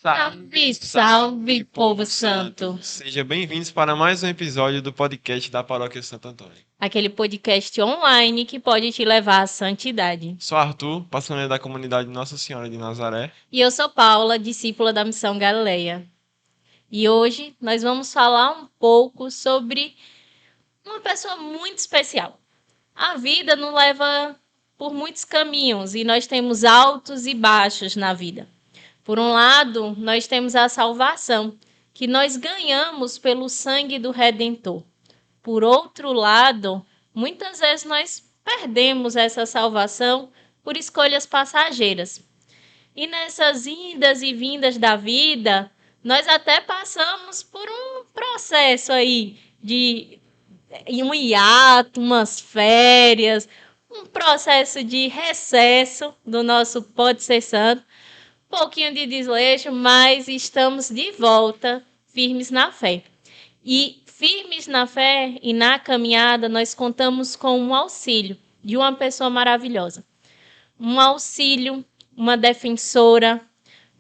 Salve, salve, povo santo! Sejam bem-vindos para mais um episódio do podcast da Paróquia Santo Antônio. Aquele podcast online que pode te levar à santidade. Sou Arthur, pastor da comunidade Nossa Senhora de Nazaré. E eu sou Paula, discípula da Missão Galileia. E hoje nós vamos falar um pouco sobre uma pessoa muito especial. A vida nos leva por muitos caminhos e nós temos altos e baixos na vida. Por um lado, nós temos a salvação, que nós ganhamos pelo sangue do Redentor. Por outro lado, muitas vezes nós perdemos essa salvação por escolhas passageiras. E nessas indas e vindas da vida, nós até passamos por um processo aí de um hiato, umas férias, um processo de recesso do nosso Pode Ser Santo, um pouquinho de desleixo, mas estamos de volta, firmes na fé. E firmes na fé e na caminhada, nós contamos com um auxílio de uma pessoa maravilhosa. Um auxílio, uma defensora,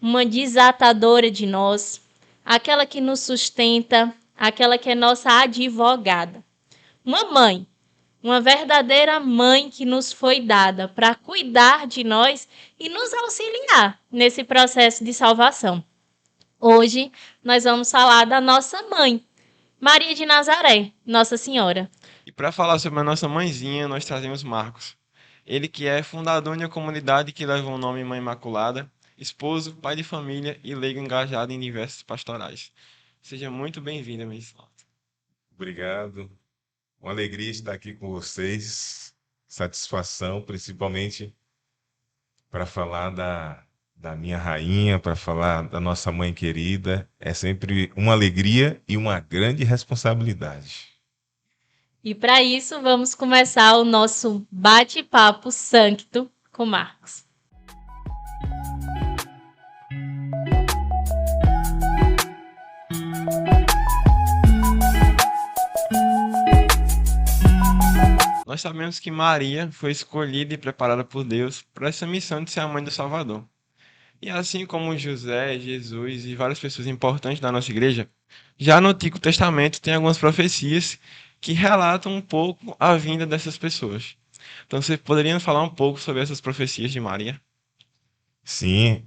uma desatadora de nós, aquela que nos sustenta, aquela que é nossa advogada. Uma mãe, uma verdadeira mãe que nos foi dada para cuidar de nós e nos auxiliar nesse processo de salvação. Hoje nós vamos falar da nossa mãe, Maria de Nazaré, Nossa Senhora. E para falar sobre a nossa mãezinha, nós trazemos Marcos. Ele que é fundador de uma comunidade que leva o nome Mãe Imaculada, esposo, pai de família e leigo engajado em diversos pastorais. Seja muito bem-vinda, minha irmã. Obrigado. Uma alegria estar aqui com vocês. Satisfação, principalmente para falar da minha rainha, para falar da nossa mãe querida. É sempre uma alegria e uma grande responsabilidade. E para isso, vamos começar o nosso bate-papo sancto com Marcos. Nós sabemos que Maria foi escolhida e preparada por Deus para essa missão de ser a mãe do Salvador. E assim como José, Jesus e várias pessoas importantes da nossa igreja, já no Antigo Testamento tem algumas profecias que relatam um pouco a vinda dessas pessoas. Então, você poderia falar um pouco sobre essas profecias de Maria? Sim,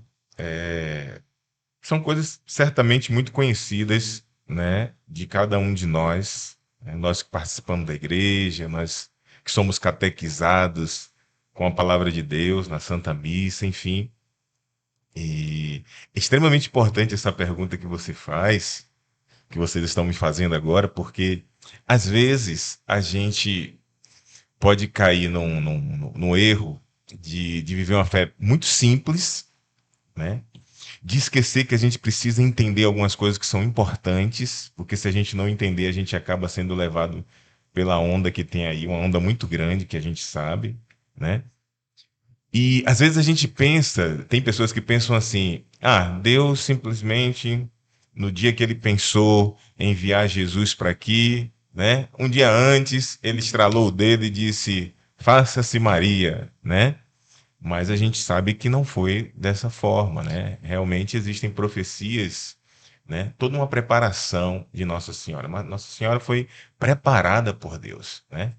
são coisas certamente muito conhecidas, né, de cada um de nós, né, nós que participamos da igreja, nós que somos catequizados com a palavra de Deus na Santa Missa, enfim. E é extremamente importante essa pergunta que você faz, que vocês estão me fazendo agora, porque às vezes a gente pode cair num erro de viver uma fé muito simples, né? De esquecer que a gente precisa entender algumas coisas que são importantes, porque se a gente não entender, a gente acaba sendo levado pela onda que tem aí, uma onda muito grande que a gente sabe, né? E às vezes a gente pensa, tem pessoas que pensam assim, Deus simplesmente, no dia que ele pensou em enviar Jesus para aqui, né? Um dia antes, ele estralou o dedo e disse, faça-se Maria, né? Mas a gente sabe que não foi dessa forma, né? Realmente existem profecias, né? Toda uma preparação de Nossa Senhora. Mas Nossa Senhora foi preparada por Deus, né?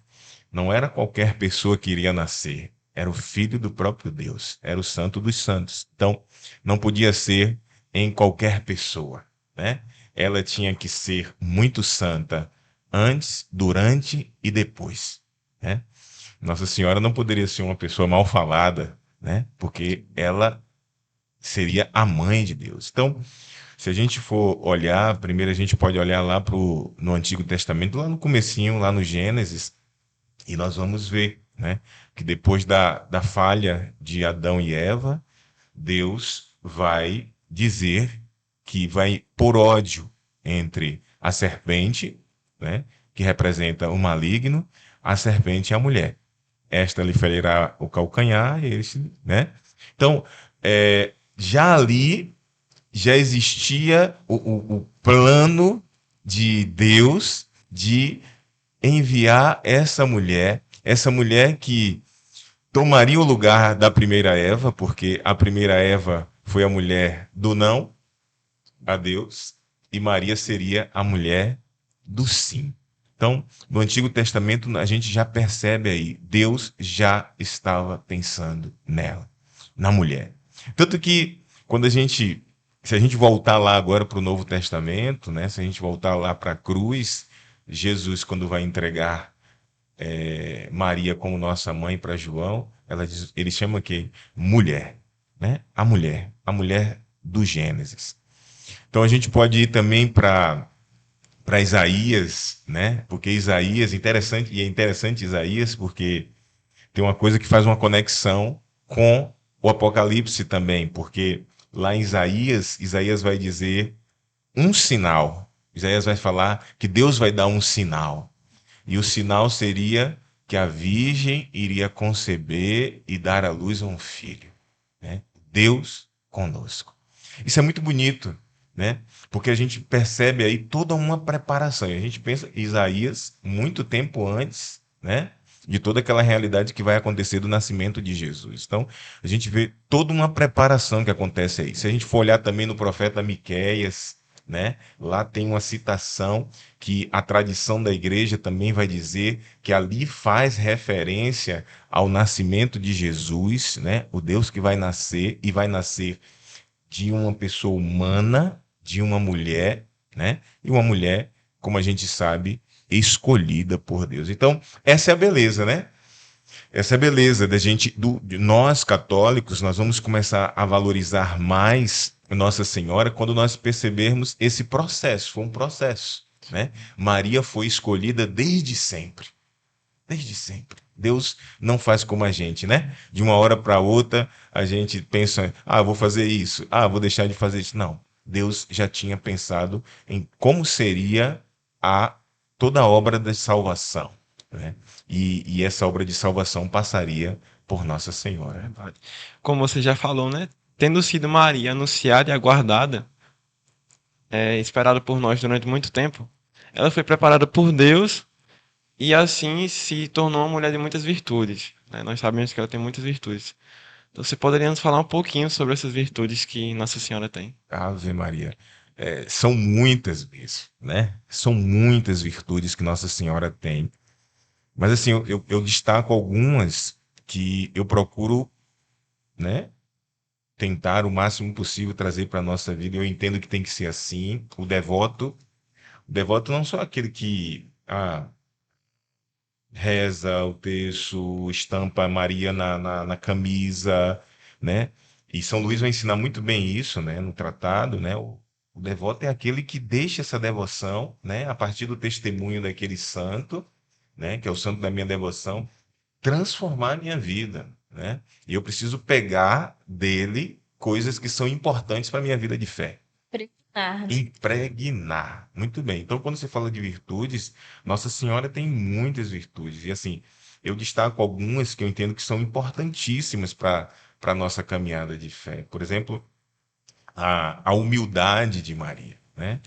Não era qualquer pessoa que iria nascer. Era o filho do próprio Deus. Era o santo dos santos. Então, não podia ser em qualquer pessoa, né? Ela tinha que ser muito santa antes, durante e depois, né? Nossa Senhora não poderia ser uma pessoa mal falada, né? Porque ela seria a mãe de Deus. Então, se a gente for olhar, primeiro a gente pode olhar lá no Antigo Testamento, lá no comecinho, lá no Gênesis, e nós vamos ver, né, que depois da falha de Adão e Eva, Deus vai dizer que vai pôr ódio entre a serpente, né, que representa o maligno, a serpente e a mulher. Esta lhe ferirá o calcanhar, né? Então, já ali já existia o plano de Deus de enviar essa mulher que tomaria o lugar da primeira Eva, porque a primeira Eva foi a mulher do não, a Deus e Maria seria a mulher do sim. Então, no Antigo Testamento, a gente já percebe aí, Deus já estava pensando nela, na mulher. Tanto que, se a gente voltar lá agora para o Novo Testamento, né, se a gente voltar lá para a cruz, Jesus, quando vai entregar Maria como nossa mãe para João, ele chama que mulher, né? A mulher do Gênesis. Então a gente pode ir também para Isaías, né? Porque Isaías é interessante Isaías porque tem uma coisa que faz uma conexão com o Apocalipse também, porque lá em Isaías, Isaías vai dizer um sinal. Isaías vai falar que Deus vai dar um sinal. E o sinal seria que a virgem iria conceber e dar à luz a um filho, né? Deus conosco. Isso é muito bonito, né? Porque a gente percebe aí toda uma preparação. E a gente pensa em Isaías muito tempo antes, né? De toda aquela realidade que vai acontecer do nascimento de Jesus. Então, a gente vê toda uma preparação que acontece aí. Se a gente for olhar também no profeta Miqueias, né? Lá tem uma citação que a tradição da igreja também vai dizer que ali faz referência ao nascimento de Jesus, né? O Deus que vai nascer e vai nascer de uma pessoa humana, de uma mulher, né? E uma mulher, como a gente sabe, escolhida por Deus. Então, essa é a beleza, né? Essa é a beleza da gente, de nós católicos, nós vamos começar a valorizar mais Nossa Senhora quando nós percebermos esse processo. Foi um processo, né? Maria foi escolhida desde sempre. Desde sempre. Deus não faz como a gente, né? De uma hora para outra, a gente pensa, vou fazer isso, vou deixar de fazer isso. Não. Deus já tinha pensado em como seria toda a obra da salvação, né? E essa obra de salvação passaria por Nossa Senhora. Verdade. Como você já falou, né? Tendo sido Maria anunciada e aguardada, esperada por nós durante muito tempo, ela foi preparada por Deus e assim se tornou uma mulher de muitas virtudes, né? Nós sabemos que ela tem muitas virtudes. Então você poderia nos falar um pouquinho sobre essas virtudes que Nossa Senhora tem? Ave Maria. São muitas mesmo, né? São muitas virtudes que Nossa Senhora tem. Mas assim, eu destaco algumas que eu procuro, né, tentar o máximo possível trazer para a nossa vida. Eu entendo que tem que ser assim. O devoto não só aquele que reza o terço, estampa Maria na camisa, né? E São Luís vai ensinar muito bem isso, né, no tratado, né? O devoto é aquele que deixa essa devoção, né, a partir do testemunho daquele santo, né, que é o santo da minha devoção, transformar a minha vida, né? E eu preciso pegar dele coisas que são importantes para a minha vida de fé. Pregar. Impregnar. Muito bem. Então, quando você fala de virtudes, Nossa Senhora tem muitas virtudes. E assim, eu destaco algumas que eu entendo que são importantíssimas para a nossa caminhada de fé. Por exemplo, a humildade de Maria, né?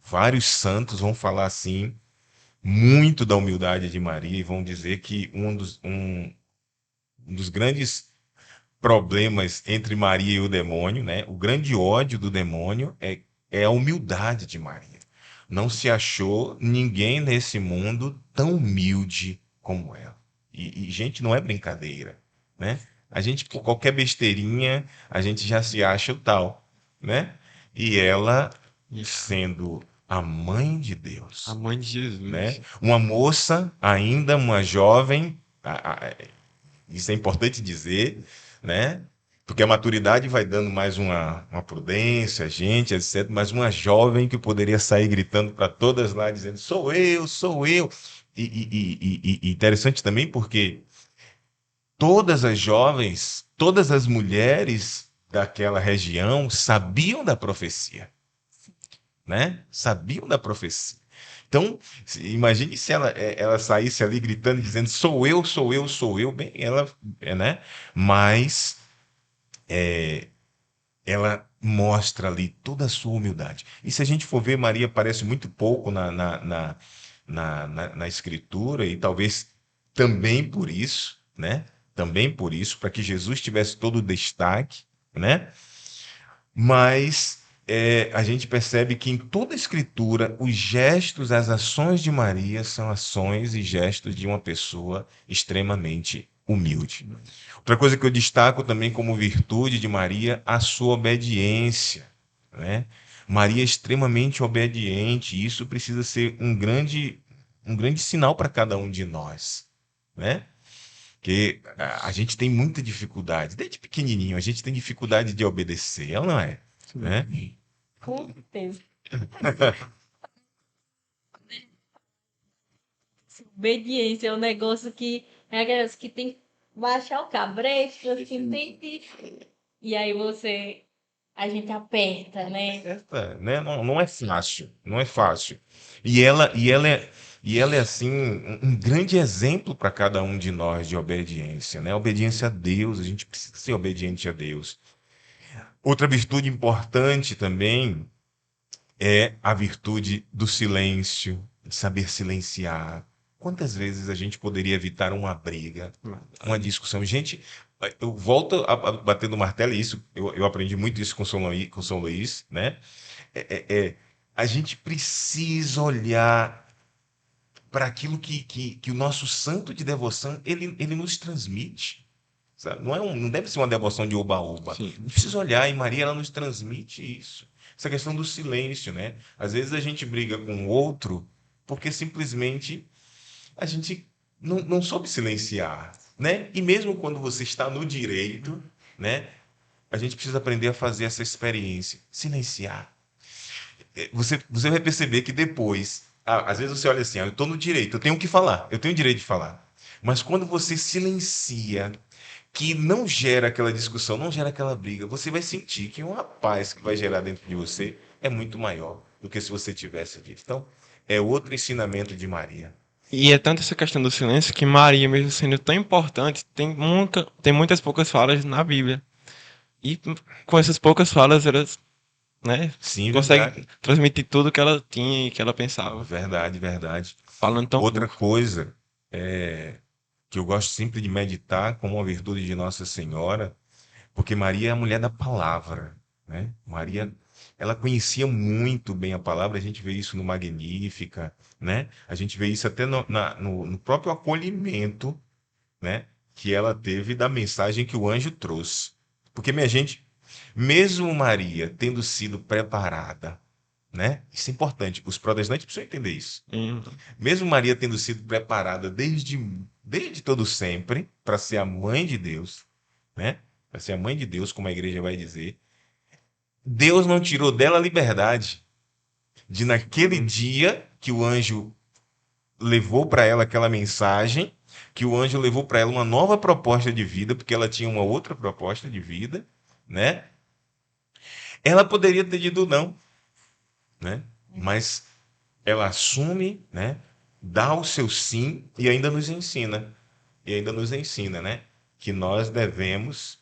Vários santos vão falar assim muito da humildade de Maria e vão dizer que um dos grandes problemas entre Maria e o demônio, né? O grande ódio do demônio é a humildade de Maria. Não se achou ninguém nesse mundo tão humilde como ela. Gente, não é brincadeira, né? A gente, por qualquer besteirinha, a gente já se acha o tal, né? E ela, sendo a mãe de Deus, A mãe de Jesus. né? Uma moça, ainda uma jovem, isso é importante dizer, né? Porque a maturidade vai dando mais uma prudência, gente, etc. Mas uma jovem que poderia sair gritando para todas lá, dizendo: sou eu, sou eu. E interessante também porque todas as jovens, todas as mulheres daquela região sabiam da profecia, né? Sabiam da profecia. Então, imagine se ela saísse ali gritando e dizendo: sou eu, sou eu, sou eu. Bem, ela, né? Mas ela mostra ali toda a sua humildade. E se a gente for ver, Maria aparece muito pouco na Escritura, e talvez também por isso, né? Também por isso, para que Jesus tivesse todo o destaque, né? Mas a gente percebe que em toda a Escritura, os gestos, as ações de Maria são ações e gestos de uma pessoa extremamente humilde. Outra coisa que eu destaco também como virtude de Maria, a sua obediência, né? Maria é extremamente obediente, e isso precisa ser um grande sinal para cada um de nós, né? Porque a gente tem muita dificuldade, desde pequenininho, a gente tem dificuldade de obedecer, ela não é, né? Com certeza. Obediência é um negócio que é aquelas que tem que baixar o cabresto, assim, tem que. E aí a gente aperta, né? Né? Não, não é fácil, não é fácil. E ela é assim um grande exemplo para cada um de nós de obediência, né? Obediência a Deus, a gente precisa ser obediente a Deus. Outra virtude importante também é a virtude do silêncio, de saber silenciar. Quantas vezes a gente poderia evitar uma briga, uma discussão? Gente, eu volto a bater no martelo, e isso eu aprendi muito isso com São Luís, né? A gente precisa olhar para aquilo que o nosso santo de devoção ele nos transmite. Sabe? Não deve ser uma devoção de oba-oba. Sim. Precisa olhar, e Maria ela nos transmite isso. Essa questão do silêncio, né? Às vezes a gente briga com o outro porque simplesmente a gente não soube silenciar, né? E mesmo quando você está no direito, né? A gente precisa aprender a fazer essa experiência, silenciar. Você vai perceber que depois, às vezes você olha assim, eu estou no direito, eu tenho que falar, eu tenho o direito de falar. Mas quando você silencia, que não gera aquela discussão, não gera aquela briga, você vai sentir que uma paz que vai gerar dentro de você é muito maior do que se você tivesse dito. Então, é outro ensinamento de Maria. E é tanto essa questão do silêncio que Maria, mesmo sendo tão importante, tem muitas poucas falas na Bíblia. E com essas poucas falas, elas, né, Sim, consegue verdade. transmitir tudo que ela tinha e que ela pensava, Verdade, verdade. falando tão Outra pouco. coisa que eu gosto sempre de meditar como uma virtude de Nossa Senhora, porque Maria é a mulher da palavra, né? Maria, ela conhecia muito bem a palavra, a gente vê isso no Magnífica, né? A gente vê isso até no próprio acolhimento, né? Que ela teve da mensagem que o anjo trouxe. Porque, minha gente, mesmo Maria tendo sido preparada, né? Isso é importante, os protestantes precisam entender isso. Hum. Mesmo Maria tendo sido preparada desde todo sempre para ser a mãe de Deus, né? Para ser a mãe de Deus, como a igreja vai dizer, Deus não tirou dela a liberdade de, naquele dia que o anjo levou para ela aquela mensagem, que o anjo levou para ela uma nova proposta de vida, porque ela tinha uma outra proposta de vida, né? Ela poderia ter dito não, né? Mas ela assume, né? Dá o seu sim e ainda nos ensina. E ainda nos ensina, né? Que nós devemos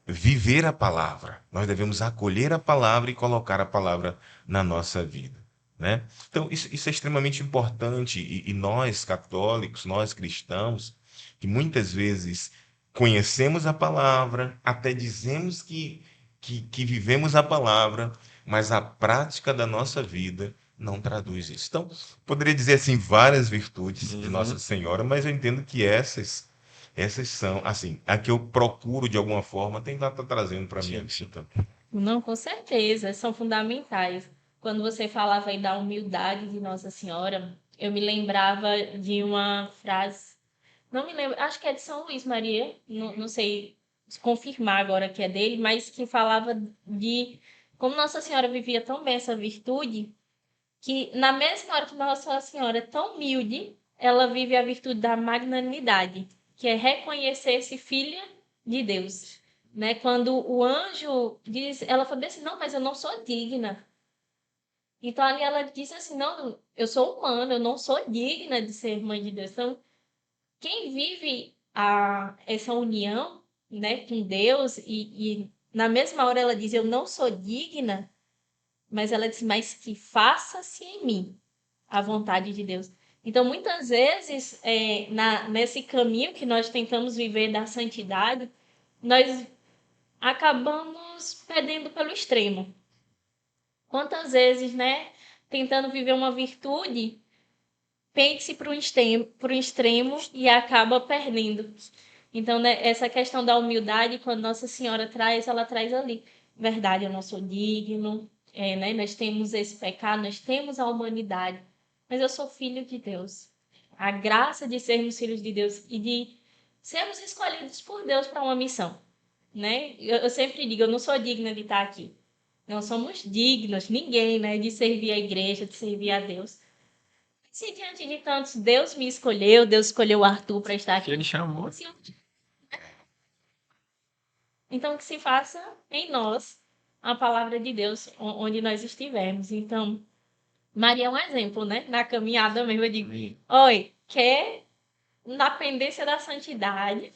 viver a palavra. Nós devemos acolher a palavra e colocar a palavra na nossa vida, né? Então, isso é extremamente importante. E nós, católicos, nós cristãos, que muitas vezes conhecemos a palavra, até dizemos que vivemos a palavra, mas a prática da nossa vida não traduz isso. Então, poderia dizer assim várias virtudes de Nossa Uhum. Senhora, mas eu entendo que essas são, assim, a que eu procuro de alguma forma tentar estar trazendo para a minha Sim, sim. vida. Não, com certeza, são fundamentais. Quando você falava aí da humildade de Nossa Senhora, eu me lembrava de uma frase, não me lembro, acho que é de São Luís Maria, não sei confirmar agora que é dele, mas que falava de como Nossa Senhora vivia tão bem essa virtude, que na mesma hora que Nossa Senhora é tão humilde, ela vive a virtude da magnanimidade, que é reconhecer-se filha de Deus, né? Quando o anjo diz, ela falou assim, não, mas eu não sou digna. Então ali ela disse assim, não, eu sou humana, eu não sou digna de ser mãe de Deus. Então, quem vive essa união, né, com Deus e na mesma hora ela diz, eu não sou digna, mas ela diz, mas que faça-se em mim a vontade de Deus. Então, muitas vezes, nesse caminho que nós tentamos viver da santidade, nós acabamos perdendo pelo extremo. Quantas vezes, né, tentando viver uma virtude, pende-se para um extremo e acaba perdendo. Então, né, essa questão da humildade, quando Nossa Senhora traz, ela traz ali. Verdade, eu não sou digno, né, nós temos esse pecado, nós temos a humanidade, mas eu sou filho de Deus. A graça de sermos filhos de Deus e de sermos escolhidos por Deus para uma missão, né? Eu sempre digo, eu não sou digna de estar aqui. Não somos dignos, ninguém, né, de servir a igreja, de servir a Deus. Se diante de tantos, Deus me escolheu, Deus escolheu o Arthur para estar Que aqui. ele chamou. Então, que se faça em nós a palavra de Deus onde nós estivermos. Então, Maria é um exemplo, né? Na caminhada mesmo, eu digo, oi, quer na pendência da santidade,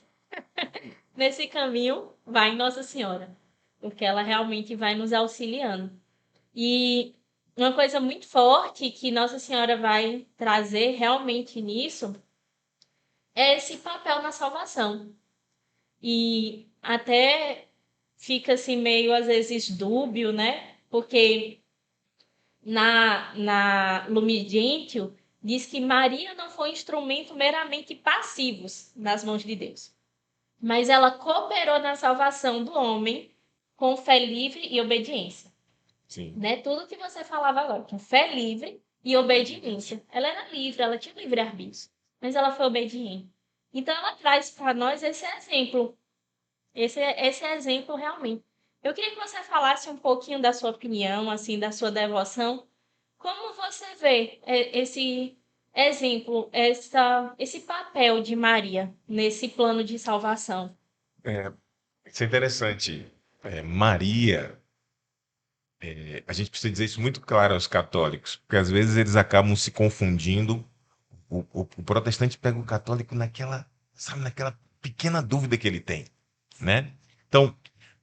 nesse caminho, vai em Nossa Senhora, porque ela realmente vai nos auxiliando. E uma coisa muito forte que Nossa Senhora vai trazer realmente nisso é esse papel na salvação. E até fica assim meio às vezes dúbio, né? Porque na Lumen Gentium diz que Maria não foi instrumento meramente passivos nas mãos de Deus, mas ela cooperou na salvação do homem com fé livre e obediência. Sim. Né? Tudo que você falava agora, com fé livre e obediência. Ela era livre, ela tinha livre-arbítrio, mas ela foi obediente. Então ela traz para nós esse exemplo, esse exemplo realmente. Eu queria que você falasse um pouquinho da sua opinião, assim, da sua devoção. Como você vê esse exemplo, esse papel de Maria nesse plano de salvação? Isso é interessante. Maria, a gente precisa dizer isso muito claro aos católicos, porque às vezes eles acabam se confundindo. O protestante pega o católico naquela, sabe, naquela pequena dúvida que ele tem, né? Então,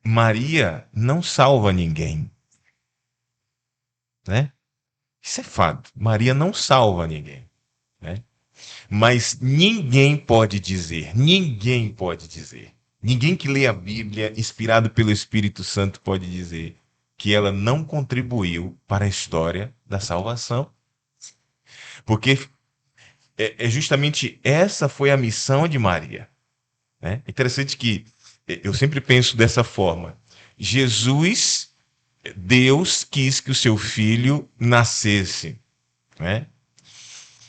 Maria não salva ninguém, né? Isso é fato. Maria não salva ninguém, né? Mas ninguém pode dizer, ninguém que lê a Bíblia, inspirado pelo Espírito Santo, pode dizer que ela não contribuiu para a história da salvação. Porque justamente essa foi a missão de Maria, né? É interessante que eu sempre penso dessa forma. Jesus, Deus quis que o seu filho nascesse, né?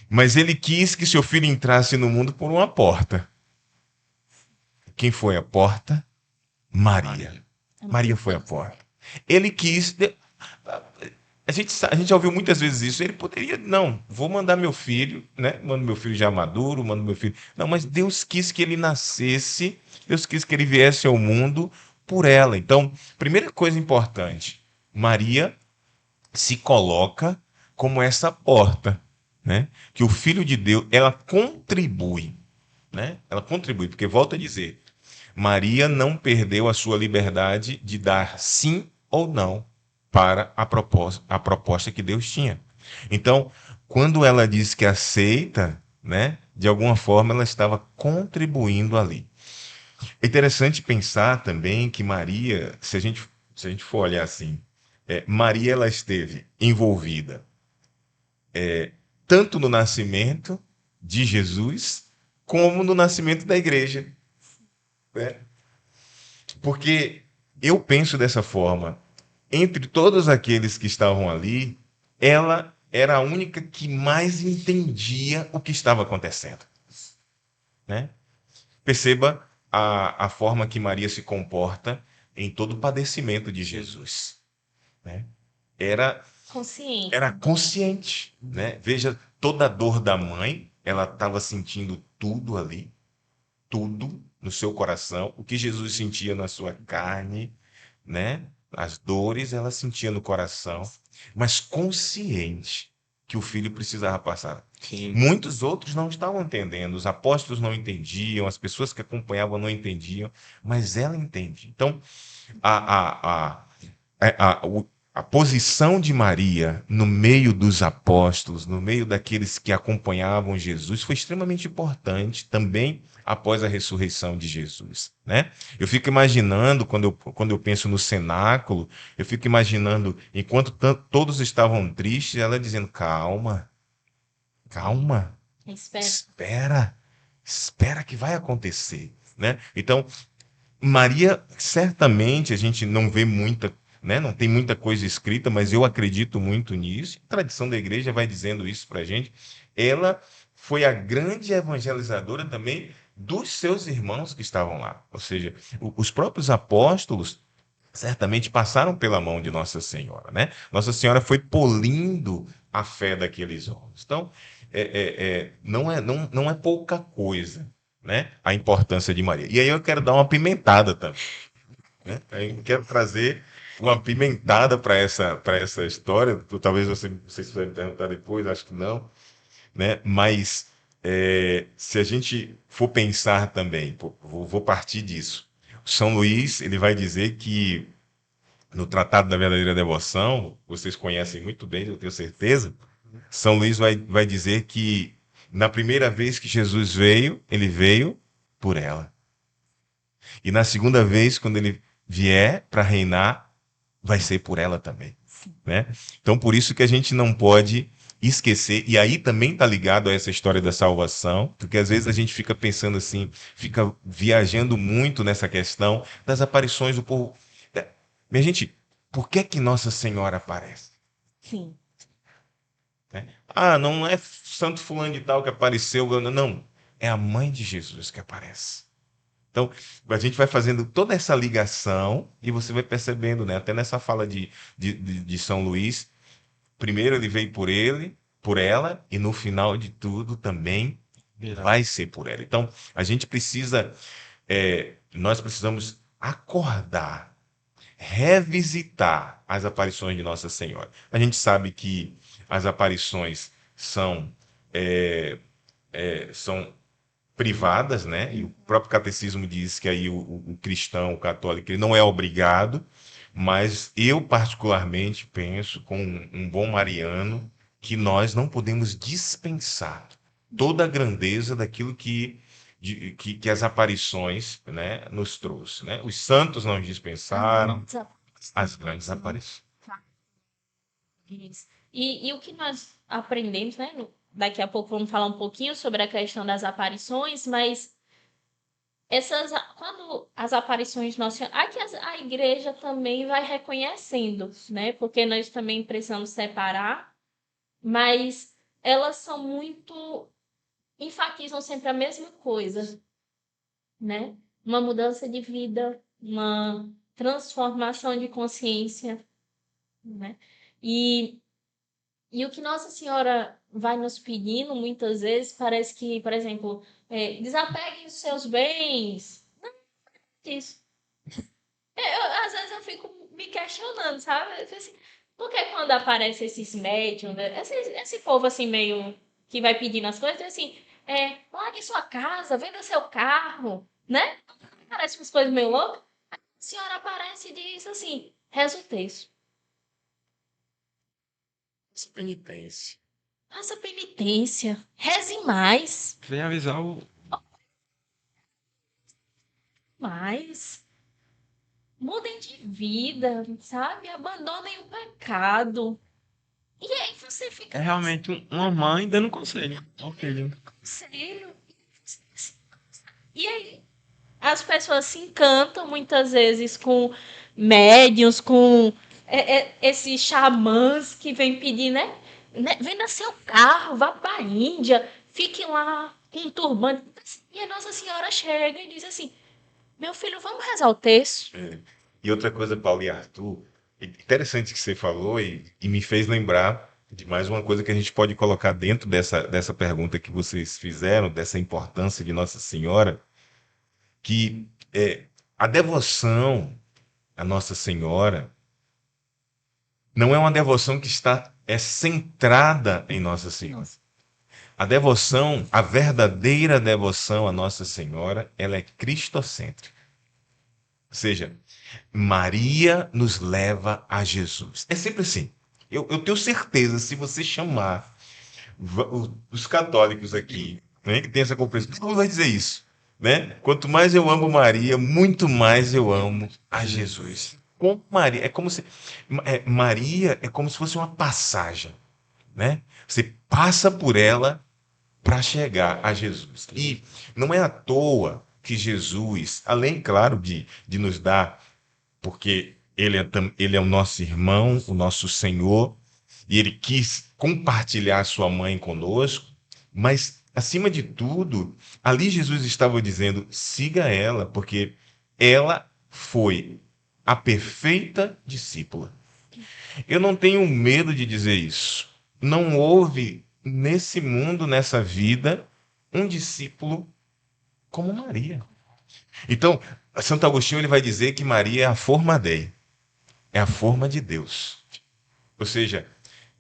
Mas ele quis que seu filho entrasse no mundo por uma porta. Quem foi a porta? Maria. Maria foi a porta. Ele quis. A gente já ouviu muitas vezes isso. Ele poderia, não, vou mandar meu filho, né? Mando meu filho já maduro, mando meu filho. Não, mas Deus quis que ele nascesse, Deus quis que ele viesse ao mundo por ela. Então, primeira coisa importante, Maria se coloca como essa porta, né? Que o Filho de Deus, ela contribui, né? Ela contribui, porque volta a dizer, Maria não perdeu a sua liberdade de dar sim ou não para a proposta que Deus tinha. Então, quando ela diz que aceita, né? De alguma forma ela estava contribuindo ali. É interessante pensar também que Maria, se a gente for olhar assim, Maria ela esteve envolvida tanto no nascimento de Jesus, como no nascimento da igreja, né? Porque eu penso dessa forma, entre todos aqueles que estavam ali, ela era a única que mais entendia o que estava acontecendo, né? Perceba a forma que Maria se comporta em todo o padecimento de Jesus, né? Era Consciente. era consciente, né? Veja, toda a dor da mãe, ela estava sentindo tudo ali, tudo no seu coração, o que Jesus sentia na sua carne, né? As dores ela sentia no coração, mas consciente que o filho precisava passar. Sim. Muitos outros não estavam entendendo, os apóstolos não entendiam, as pessoas que acompanhavam não entendiam, mas ela entende. Então, a posição de Maria no meio dos apóstolos, no meio daqueles que acompanhavam Jesus, foi extremamente importante. Também após a ressurreição de Jesus, né? Eu fico imaginando, quando eu penso no cenáculo, eu fico imaginando, enquanto todos estavam tristes, ela dizendo: calma, calma, Espera. espera que vai acontecer, né? Então, Maria, certamente a gente não vê muita, né? Não tem muita coisa escrita, mas eu acredito muito nisso. A tradição da igreja vai dizendo isso para a gente. Ela foi a grande evangelizadora também dos seus irmãos que estavam lá. Ou seja, os próprios apóstolos certamente passaram pela mão de Nossa Senhora, né? Nossa Senhora foi polindo a fé daqueles homens. Então, não é pouca coisa, né? A importância de Maria. E aí eu quero dar uma pimentada também, né? Eu quero trazer uma pimentada para essa história. Talvez você, não sei se você vai me perguntar depois, acho que não, né? Mas se a gente for pensar também, vou partir disso. São Luís, ele vai dizer que no Tratado da Verdadeira Devoção, vocês conhecem muito bem, eu tenho certeza, São Luís vai dizer que na primeira vez que Jesus veio, ele veio por ela. E na segunda vez, quando ele vier para reinar, vai ser por ela também, né? Então, por isso que a gente não pode esquecer, e aí também está ligado a essa história da salvação, porque às vezes a gente fica pensando assim, fica viajando muito nessa questão das aparições do povo. Minha gente, por que Nossa Senhora aparece? Sim. Né? Ah, não é Santo Fulano de Tal que apareceu, não, é a mãe de Jesus que aparece. Então, a gente vai fazendo toda essa ligação e você vai percebendo, né? Até nessa fala de São Luís, primeiro ele veio por ele, por ela, e no final de tudo também vai ser por ela. Então, a gente precisa, nós precisamos acordar, revisitar as aparições de Nossa Senhora. A gente sabe que as aparições são privadas, né? E o próprio catecismo diz que aí o cristão, o católico, ele não é obrigado, mas eu particularmente penso, com um bom mariano, que nós não podemos dispensar toda a grandeza daquilo que as aparições, né, nos trouxe, né? Os santos não dispensaram as grandes aparições. Isso. E o que nós aprendemos, né? Daqui a pouco vamos falar um pouquinho sobre a questão das aparições, mas quando as aparições nossas, aqui a igreja também vai reconhecendo, né? Porque nós também precisamos separar, mas elas são muito, enfatizam sempre a mesma coisa, né? Uma mudança de vida, uma transformação de consciência, né? E o que Nossa Senhora vai nos pedindo, muitas vezes, parece que, por exemplo, desapegue os seus bens. Não é isso. Às vezes eu fico me questionando, sabe? Eu fico assim, por que quando aparece esses médiums, né? Esse povo assim meio que vai pedindo as coisas, assim, largue sua casa, venda seu carro, né? Parece umas coisas meio loucas. A senhora aparece e diz assim, reza o texto. Penitência. Faça penitência, reze mais, Vem avisar o. mais. Mudem de vida, sabe? Abandonem o pecado. E aí você fica É realmente uma mãe dando conselho ao filho. sério. E aí as pessoas se encantam muitas vezes com médiuns, com esses xamãs que vêm pedir, né? Venda seu carro, vá para a Índia, fique lá com um turbante. E a Nossa Senhora chega e diz assim: meu filho, vamos rezar o texto. E outra coisa, Paulo e Arthur, interessante que você falou e me fez lembrar de mais uma coisa que a gente pode colocar dentro dessa pergunta que vocês fizeram, dessa importância de Nossa Senhora, que a devoção a Nossa Senhora não é uma devoção que está centrada em Nossa Senhora. A devoção, a verdadeira devoção a Nossa Senhora, ela é cristocêntrica. Ou seja, Maria nos leva a Jesus. É sempre assim. Eu tenho certeza, se você chamar os católicos aqui, né, que tem essa compreensão, todo mundo vai dizer isso. né? Quanto mais eu amo Maria, muito mais eu amo a Jesus. Com Maria, é como se Maria é como se fosse uma passagem, né? Você passa por ela para chegar a Jesus. E não é à toa que Jesus, além, claro, de nos dar, porque ele é o nosso irmão, o nosso Senhor, e ele quis compartilhar a sua mãe conosco, mas, acima de tudo, ali Jesus estava dizendo: siga ela, porque ela foi a perfeita discípula. Eu não tenho medo de dizer isso. Não houve nesse mundo, nessa vida, um discípulo como Maria. Então, Santo Agostinho ele vai dizer que Maria é a forma Dei, é a forma de Deus. Ou seja,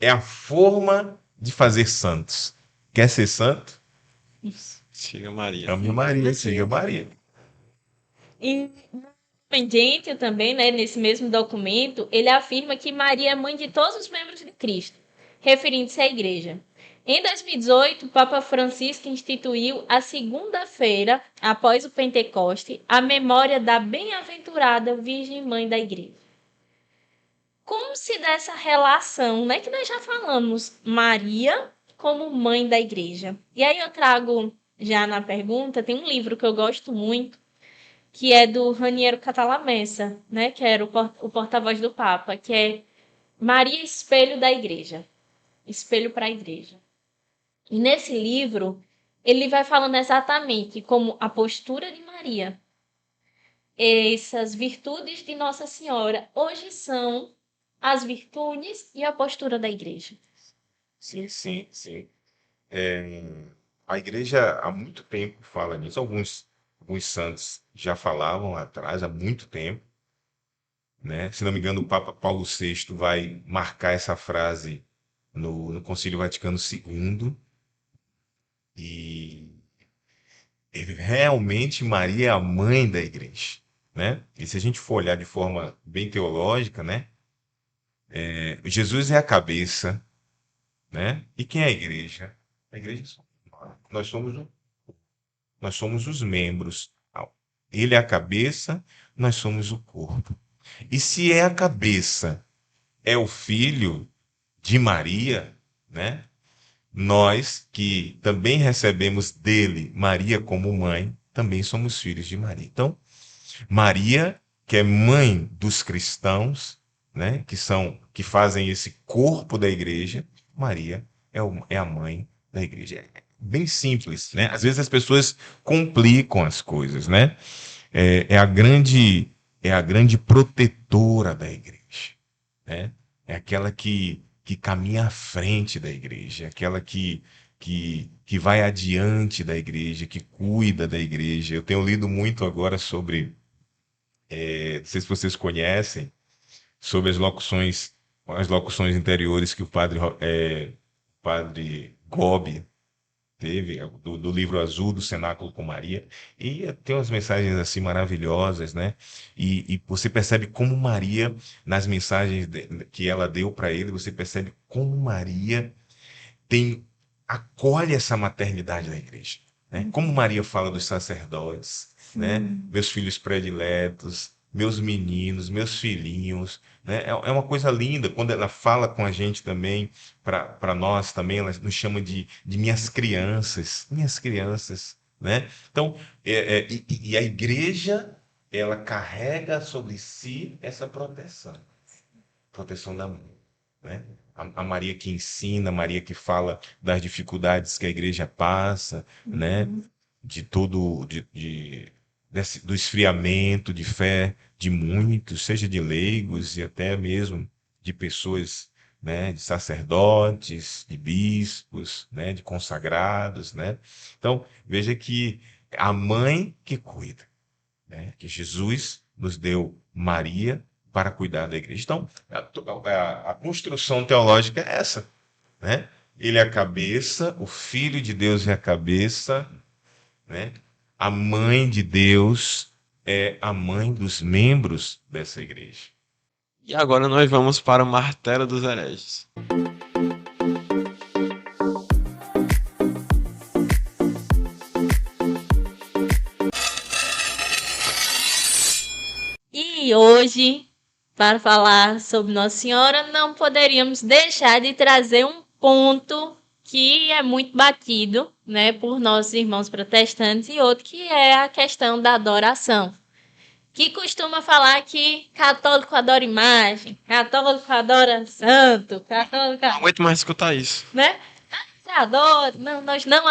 é a forma de fazer santos. Quer ser santo? Siga Maria. Ame Maria, siga Maria. E Independente também, né, nesse mesmo documento, ele afirma que Maria é mãe de todos os membros de Cristo, referindo-se à Igreja. Em 2018, o Papa Francisco instituiu a segunda-feira, após o Pentecoste, a memória da bem-aventurada Virgem Mãe da Igreja. Como se dá essa relação, né, que nós já falamos, Maria como mãe da Igreja? E aí eu trago, já na pergunta, tem um livro que eu gosto muito, que é do Raniero Cantalamessa, né, que era o porta-voz do Papa, que é Maria Espelho da Igreja, Espelho para a Igreja. E nesse livro, ele vai falando exatamente como a postura de Maria, essas virtudes de Nossa Senhora, hoje são as virtudes e a postura da Igreja. Sim, sim, sim. A igreja há muito tempo fala nisso. Alguns santos já falavam lá atrás, há muito tempo, né? Se não me engano, o Papa Paulo VI vai marcar essa frase no Concílio Vaticano II. E realmente Maria é a mãe da igreja, né? E se a gente for olhar de forma bem teológica, né? Jesus é a cabeça, né? E quem é a igreja? A igreja somos nós. Nós somos os membros. Ele é a cabeça, nós somos o corpo. E se é a cabeça, é o filho de Maria, né? Nós que também recebemos dele Maria como mãe, também somos filhos de Maria. Então, Maria, que é mãe dos cristãos, né, que fazem esse corpo da igreja, Maria é a mãe da igreja. É bem simples, né? Às vezes as pessoas complicam as coisas, né? É a grande protetora da igreja, né? É aquela que caminha à frente da igreja, aquela que vai adiante da igreja, que cuida da igreja. Eu tenho lido muito agora sobre, não sei se vocês conhecem, sobre as locuções interiores que o padre Gobi teve, do livro azul do Cenáculo com Maria, e tem umas mensagens assim maravilhosas, né? E você percebe como Maria, nas mensagens que ela deu para ele, você percebe como Maria acolhe essa maternidade da igreja, né? Como Maria fala dos sacerdotes, né? Meus filhos prediletos, meus meninos, meus filhinhos, né? É uma coisa linda quando ela fala com a gente também, para nós também, ela nos chama de minhas crianças, né? Então, e a igreja, ela carrega sobre si essa proteção da mãe, né? A Maria que ensina, a Maria que fala das dificuldades que a igreja passa, né? De todo, do esfriamento de fé de muitos, seja de leigos e até mesmo de pessoas, né? De sacerdotes, de bispos, né? De consagrados, né? Então, veja que a mãe que cuida, né? Que Jesus nos deu Maria para cuidar da igreja. Então, a construção teológica é essa, né? Ele é a cabeça, o Filho de Deus é a cabeça, né? A mãe de Deus é a mãe dos membros dessa igreja. E agora nós vamos para o martelo dos hereges. hoje, para falar sobre Nossa Senhora, não poderíamos deixar de trazer um ponto que é muito batido, né, por nossos irmãos protestantes e outro que é a questão da adoração. Que costuma falar que católico adora imagem, católico adora santo, católico, Não aguento mais escutar isso. né? Você adora? Não, nós não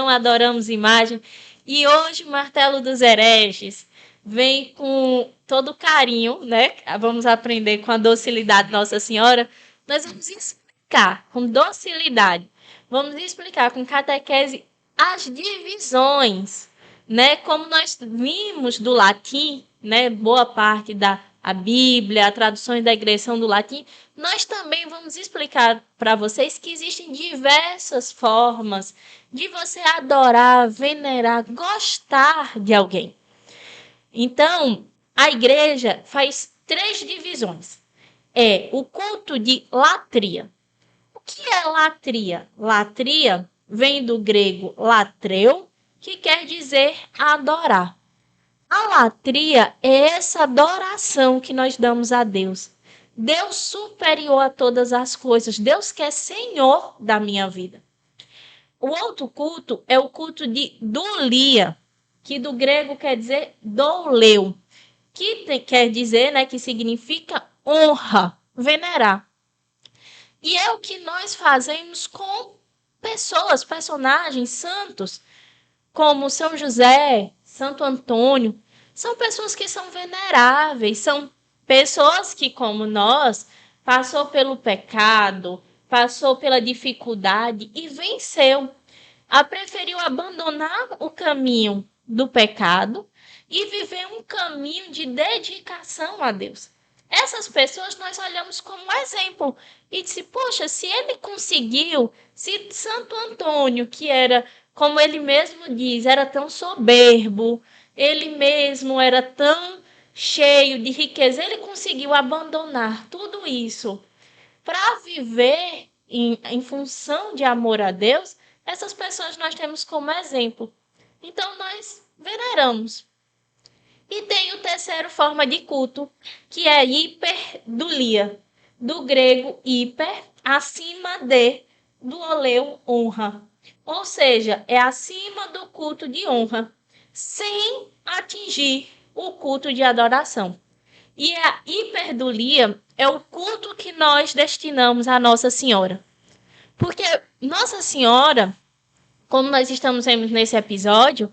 adoramos imagem. E hoje o Martelo dos Hereges vem com todo carinho, né? Vamos aprender com a docilidade de Nossa Senhora. Nós vamos explicar com docilidade, vamos explicar com catequese as divisões, né? Como nós vimos do latim, né? Boa parte da a Bíblia, as traduções da igreja são do latim. Nós também vamos explicar para vocês que existem diversas formas de você adorar, venerar, gostar de alguém. Então, a igreja faz 3 divisões. É o culto de latria. O que é latria? Latria vem do grego latreu, que quer dizer adorar. A latria é essa adoração que nós damos a Deus. Deus superior a todas as coisas. Deus que é Senhor da minha vida. O outro culto é o culto de doulia, que do grego quer dizer douleu, que quer dizer, né, que significa honra, venerar. E é o que nós fazemos com pessoas, personagens, santos, como São José, Santo Antônio. São pessoas que são veneráveis, são pessoas que, como nós, passou pelo pecado, passou pela dificuldade e venceu. Preferiu abandonar o caminho do pecado e viver um caminho de dedicação a Deus. Essas pessoas nós olhamos como exemplo e disse, poxa, se ele conseguiu, se Santo Antônio, que era, como ele mesmo diz, era tão soberbo, ele mesmo era tão cheio de riqueza, ele conseguiu abandonar tudo isso para viver em função de amor a Deus. Essas pessoas nós temos como exemplo. Então, nós veneramos. E tem o terceiro forma de culto, que é hiperdulia, do grego hiper, acima de, do oleu, honra. Ou seja, é acima do culto de honra, sem atingir o culto de adoração. E a hiperdulia é o culto que nós destinamos à Nossa Senhora. Porque Nossa Senhora, como nós estamos vendo nesse episódio,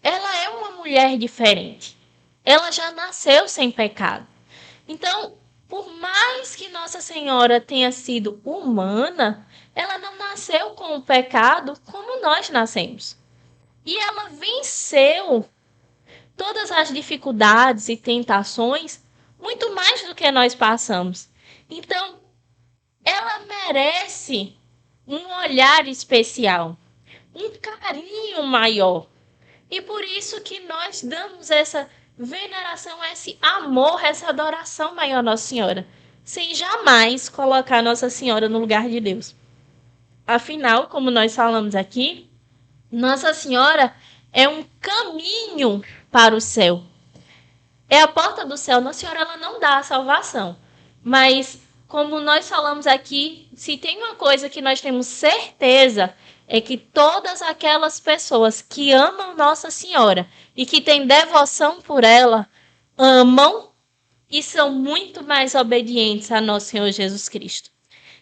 ela é uma mulher diferente. Ela já nasceu sem pecado. Então, por mais que Nossa Senhora tenha sido humana, ela não nasceu com o pecado como nós nascemos. E ela venceu todas as dificuldades e tentações muito mais do que nós passamos. Então, ela merece um olhar especial, um carinho maior. E por isso que nós damos essa veneração, esse amor, essa adoração maior à Nossa Senhora, sem jamais colocar Nossa Senhora no lugar de Deus. Afinal, como nós falamos aqui, Nossa Senhora é um caminho para o céu. É a porta do céu. Nossa Senhora, ela não dá a salvação. Mas, como nós falamos aqui, se tem uma coisa que nós temos certeza, é que todas aquelas pessoas que amam Nossa Senhora e que têm devoção por ela, amam e são muito mais obedientes a nosso Senhor Jesus Cristo.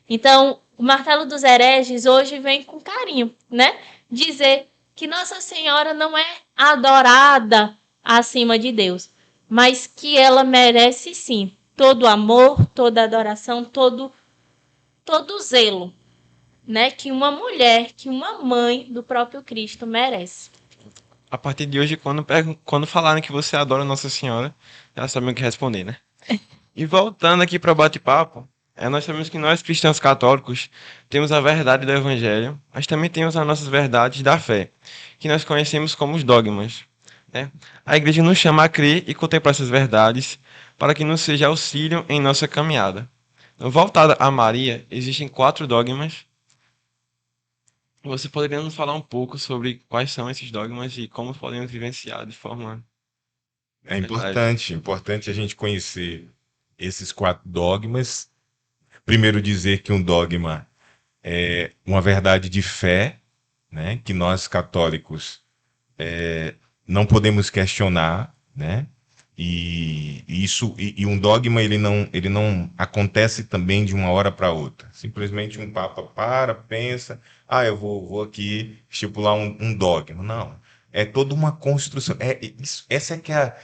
Então, o Martelo dos Hereges hoje vem com carinho, né? Dizer que Nossa Senhora não é adorada acima de Deus, mas que ela merece sim todo amor, toda adoração, todo zelo, né? Que uma mulher, que uma mãe do próprio Cristo merece. A partir de hoje, quando falarem que você adora Nossa Senhora, já sabem o que responder, né? E voltando aqui para o bate-papo, nós sabemos que nós, cristãos católicos, temos a verdade do Evangelho, mas também temos as nossas verdades da fé, que nós conhecemos como os dogmas, né? A igreja nos chama a crer e contemplar essas verdades para que nos seja auxílio em nossa caminhada. Então, voltada a Maria, existem 4 dogmas. Você poderia nos falar um pouco sobre quais são esses dogmas e como podemos vivenciar de forma É Verdade. importante a gente conhecer esses 4 dogmas. Primeiro dizer que um dogma é uma verdade de fé, né, que nós católicos não podemos questionar, né? E um dogma ele não acontece também de uma hora para outra. Simplesmente um papa pensa, eu vou aqui estipular um dogma. Não, é toda uma construção. Essa é que é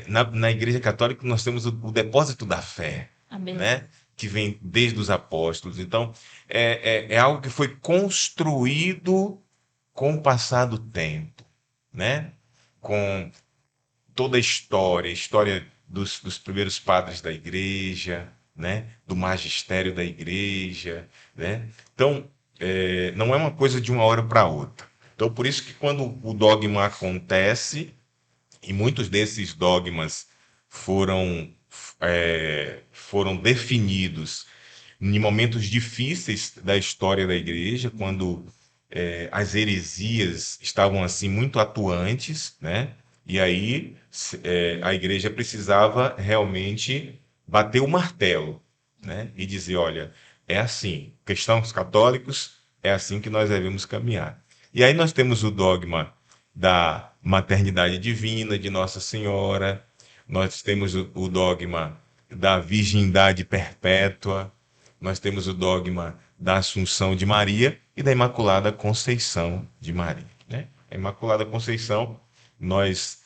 na Igreja Católica nós temos o depósito da fé, Ah, beleza. né? Que vem desde os apóstolos. Então é algo que foi construído com o passar do tempo, né? Com toda a história dos primeiros padres da igreja, né? Do magistério da igreja, né? Então, não é uma coisa de uma hora para outra. Então, por isso que quando o dogma acontece, e muitos desses dogmas foram definidos em momentos difíceis da história da igreja, quando as heresias estavam assim muito atuantes, né? E aí a igreja precisava realmente bater o martelo, né? E dizer, olha, é assim, cristãos católicos, é assim que nós devemos caminhar. E aí nós temos o dogma da maternidade divina de Nossa Senhora, nós temos o dogma da virgindade perpétua, nós temos o dogma da Assunção de Maria e da Imaculada Conceição de Maria, né? A Imaculada Conceição, nós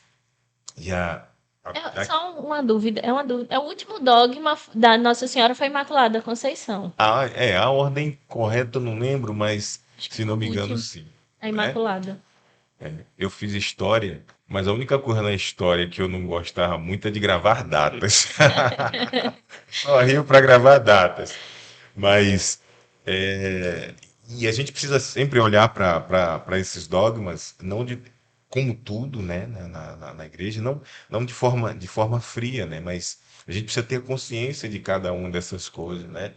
já É só uma dúvida, é uma dúvida. É o último dogma da Nossa Senhora foi Imaculada Conceição. a ordem correta eu não lembro, mas Acho que se não foi me o engano, último. sim, A né? Imaculada. Eu fiz história, mas a única coisa na história que eu não gostava muito é de gravar datas. Só rio para gravar datas. Mas e a gente precisa sempre olhar para esses dogmas, não de como tudo, né, na igreja, não de forma fria, né, mas a gente precisa ter consciência de cada uma dessas coisas, né,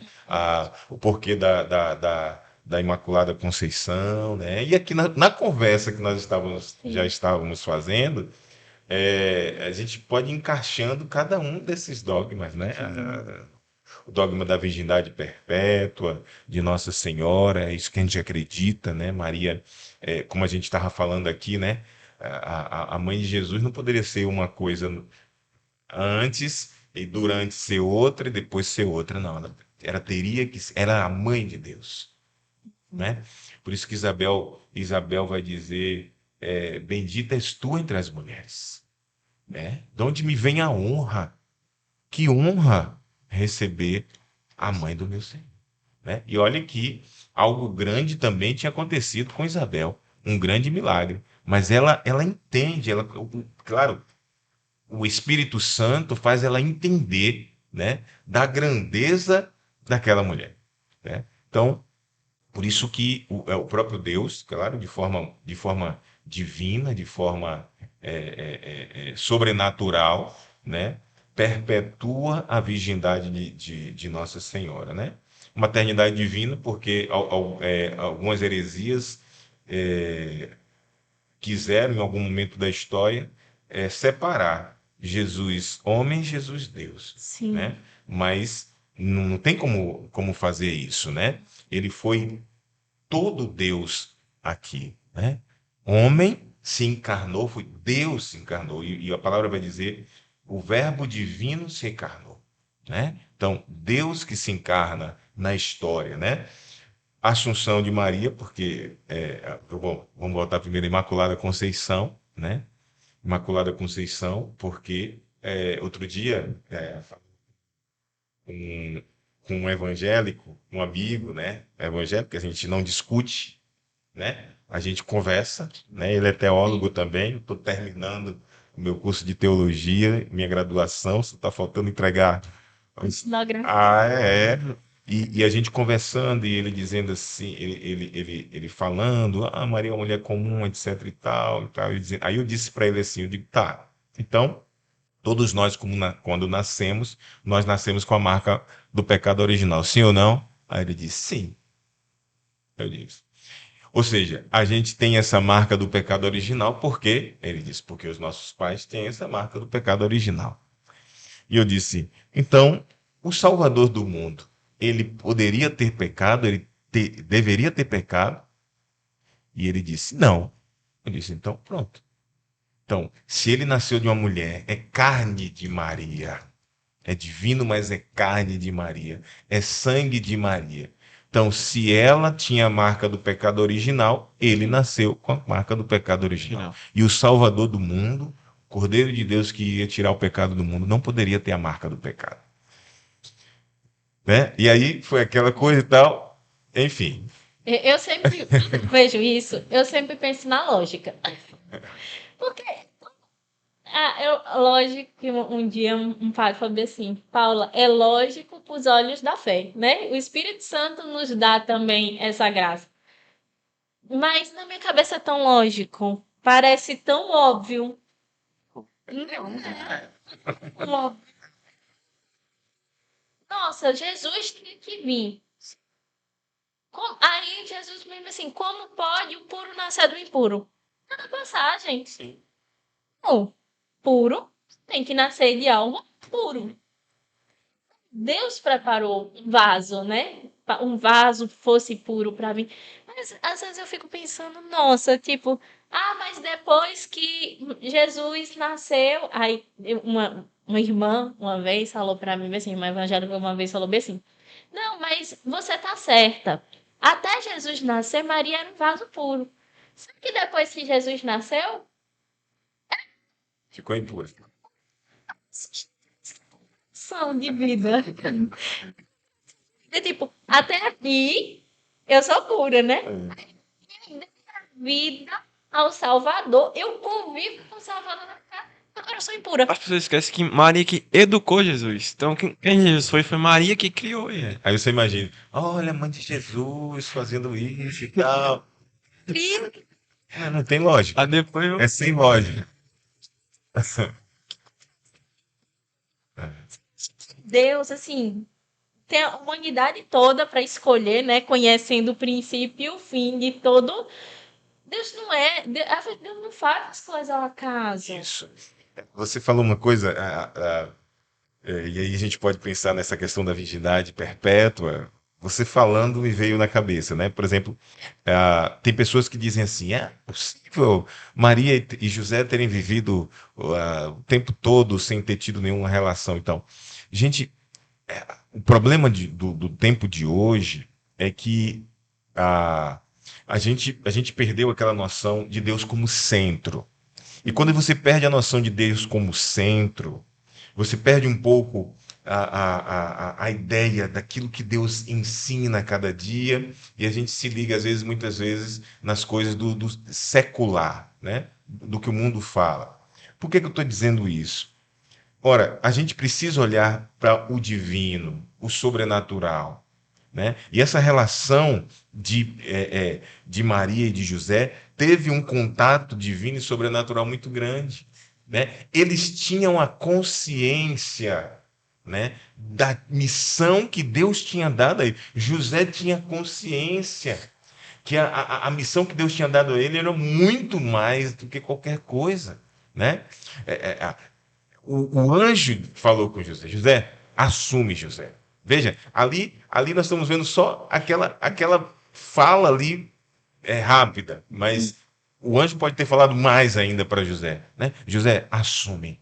o porquê da Imaculada Conceição, né, e aqui na conversa que nós já Sim. estávamos fazendo, a gente pode ir encaixando cada um desses dogmas, né, o dogma da virgindade perpétua de Nossa Senhora, é isso que a gente acredita, né? Maria, como a gente estava falando aqui, né? A mãe de Jesus não poderia ser uma coisa antes e durante ser outra e depois ser outra, não. Ela teria que era a mãe de Deus, né? Por isso que Isabel vai dizer, bendita és tu entre as mulheres, né? De onde me vem a honra? Que honra receber a mãe do meu Senhor, né? E olha que algo grande também tinha acontecido com Isabel, um grande milagre. Mas ela entende, claro, o Espírito Santo faz ela entender, né, da grandeza daquela mulher, né? Então, por isso que o próprio Deus, claro, de forma divina, de forma sobrenatural, né, perpetua a virgindade de Nossa Senhora, né? Maternidade divina, porque algumas heresias quiseram, em algum momento da história, separar Jesus homem e Jesus Deus, Sim. né? Mas não tem como fazer isso, né? Ele foi todo Deus aqui, né? Homem se encarnou, foi Deus se encarnou. E a palavra vai dizer, o verbo divino se encarnou, né? Então, Deus que se encarna na história, né? Assunção de Maria, porque vamos voltar primeiro à Imaculada Conceição, né? Imaculada Conceição, porque outro dia um, com um evangélico, um amigo, né? Evangélico, que a gente não discute, né? A gente conversa, né? Ele é teólogo Sim. também. Estou terminando o meu curso de teologia, minha graduação, só está faltando entregar. Etnografia. É. E a gente conversando e ele dizendo assim, ele falando, Maria é uma mulher comum, etc e tal, e tal. Aí eu disse para ele assim, eu digo, tá, então todos nós, quando nascemos, nós nascemos com a marca do pecado original, sim ou não? Aí ele disse, sim. Eu disse. Ou seja, a gente tem essa marca do pecado original, porque, ele disse, porque os nossos pais têm essa marca do pecado original. E eu disse, então, o Salvador do mundo, ele poderia ter pecado, deveria ter pecado? E ele disse, não. Eu disse, então, pronto. Então, se ele nasceu de uma mulher, é carne de Maria. É divino, mas é carne de Maria. É sangue de Maria. Então, se ela tinha a marca do pecado original, ele nasceu com a marca do pecado original. E o Salvador do mundo, o Cordeiro de Deus que ia tirar o pecado do mundo, não poderia ter a marca do pecado. Né? E aí foi aquela coisa e tal. Enfim. Eu sempre vejo isso, eu sempre penso na lógica. Porque, lógico que um dia um padre falou assim, Paula, é lógico para os olhos da fé, né? O Espírito Santo nos dá também essa graça. Mas na minha cabeça é tão lógico, parece tão óbvio. Não é óbvio. Nossa, Jesus tinha que vir. Aí Jesus mesmo assim, como pode o puro nascer do impuro? Tá na passagem. Sim. O puro tem que nascer de algo puro. Deus preparou um vaso, né? Um vaso fosse puro para mim. Mas às vezes eu fico pensando, nossa, tipo, mas depois que Jesus nasceu, aí uma irmã uma vez falou para mim assim, uma evangélica uma vez falou bem assim: "Não, mas você tá certa. Até Jesus nascer, Maria era um vaso puro. Só que depois que Jesus nasceu, Ficou impuro. são de vida. É tipo, até aqui eu sou pura, né? Vida ao Salvador. Eu convivo com o Salvador na casa. Agora eu sou impura. As pessoas esquecem que Maria que educou Jesus. Então, quem Jesus foi Maria que criou ele. Aí você imagina, olha a mãe de Jesus fazendo isso e tal. Não tem lógica. Aí depois eu... É sem lógica. Deus, assim, tem a humanidade toda para escolher, né? Conhecendo o princípio e o fim de todo. Deus não é. Deus não faz as coisas ao acaso. Isso. Você falou uma coisa, e aí a gente pode pensar nessa questão da virgindade perpétua. Você falando me veio na cabeça, né? Por exemplo, tem pessoas que dizem assim: é possível Maria e José terem vivido o tempo todo sem ter tido nenhuma relação e tal. Gente, o problema do tempo de hoje é que a, a gente perdeu aquela noção de Deus como centro. E quando você perde a noção de Deus como centro, você perde um pouco a ideia daquilo que Deus ensina a cada dia, e a gente se liga, às vezes, muitas vezes, nas coisas do secular, né? Do que o mundo fala. Por que eu estou dizendo isso? Ora, a gente precisa olhar para o divino, o sobrenatural, né? E essa relação de Maria e de José teve um contato divino e sobrenatural muito grande, né? Eles tinham a consciência, né, da missão que Deus tinha dado a ele. José tinha consciência que a missão que Deus tinha dado a ele era muito mais do que qualquer coisa, né? É, é, o anjo falou com José: José, assume, José. Veja, ali nós estamos vendo só aquela fala ali rápida, mas o anjo pode ter falado mais ainda para José, né? José, assume,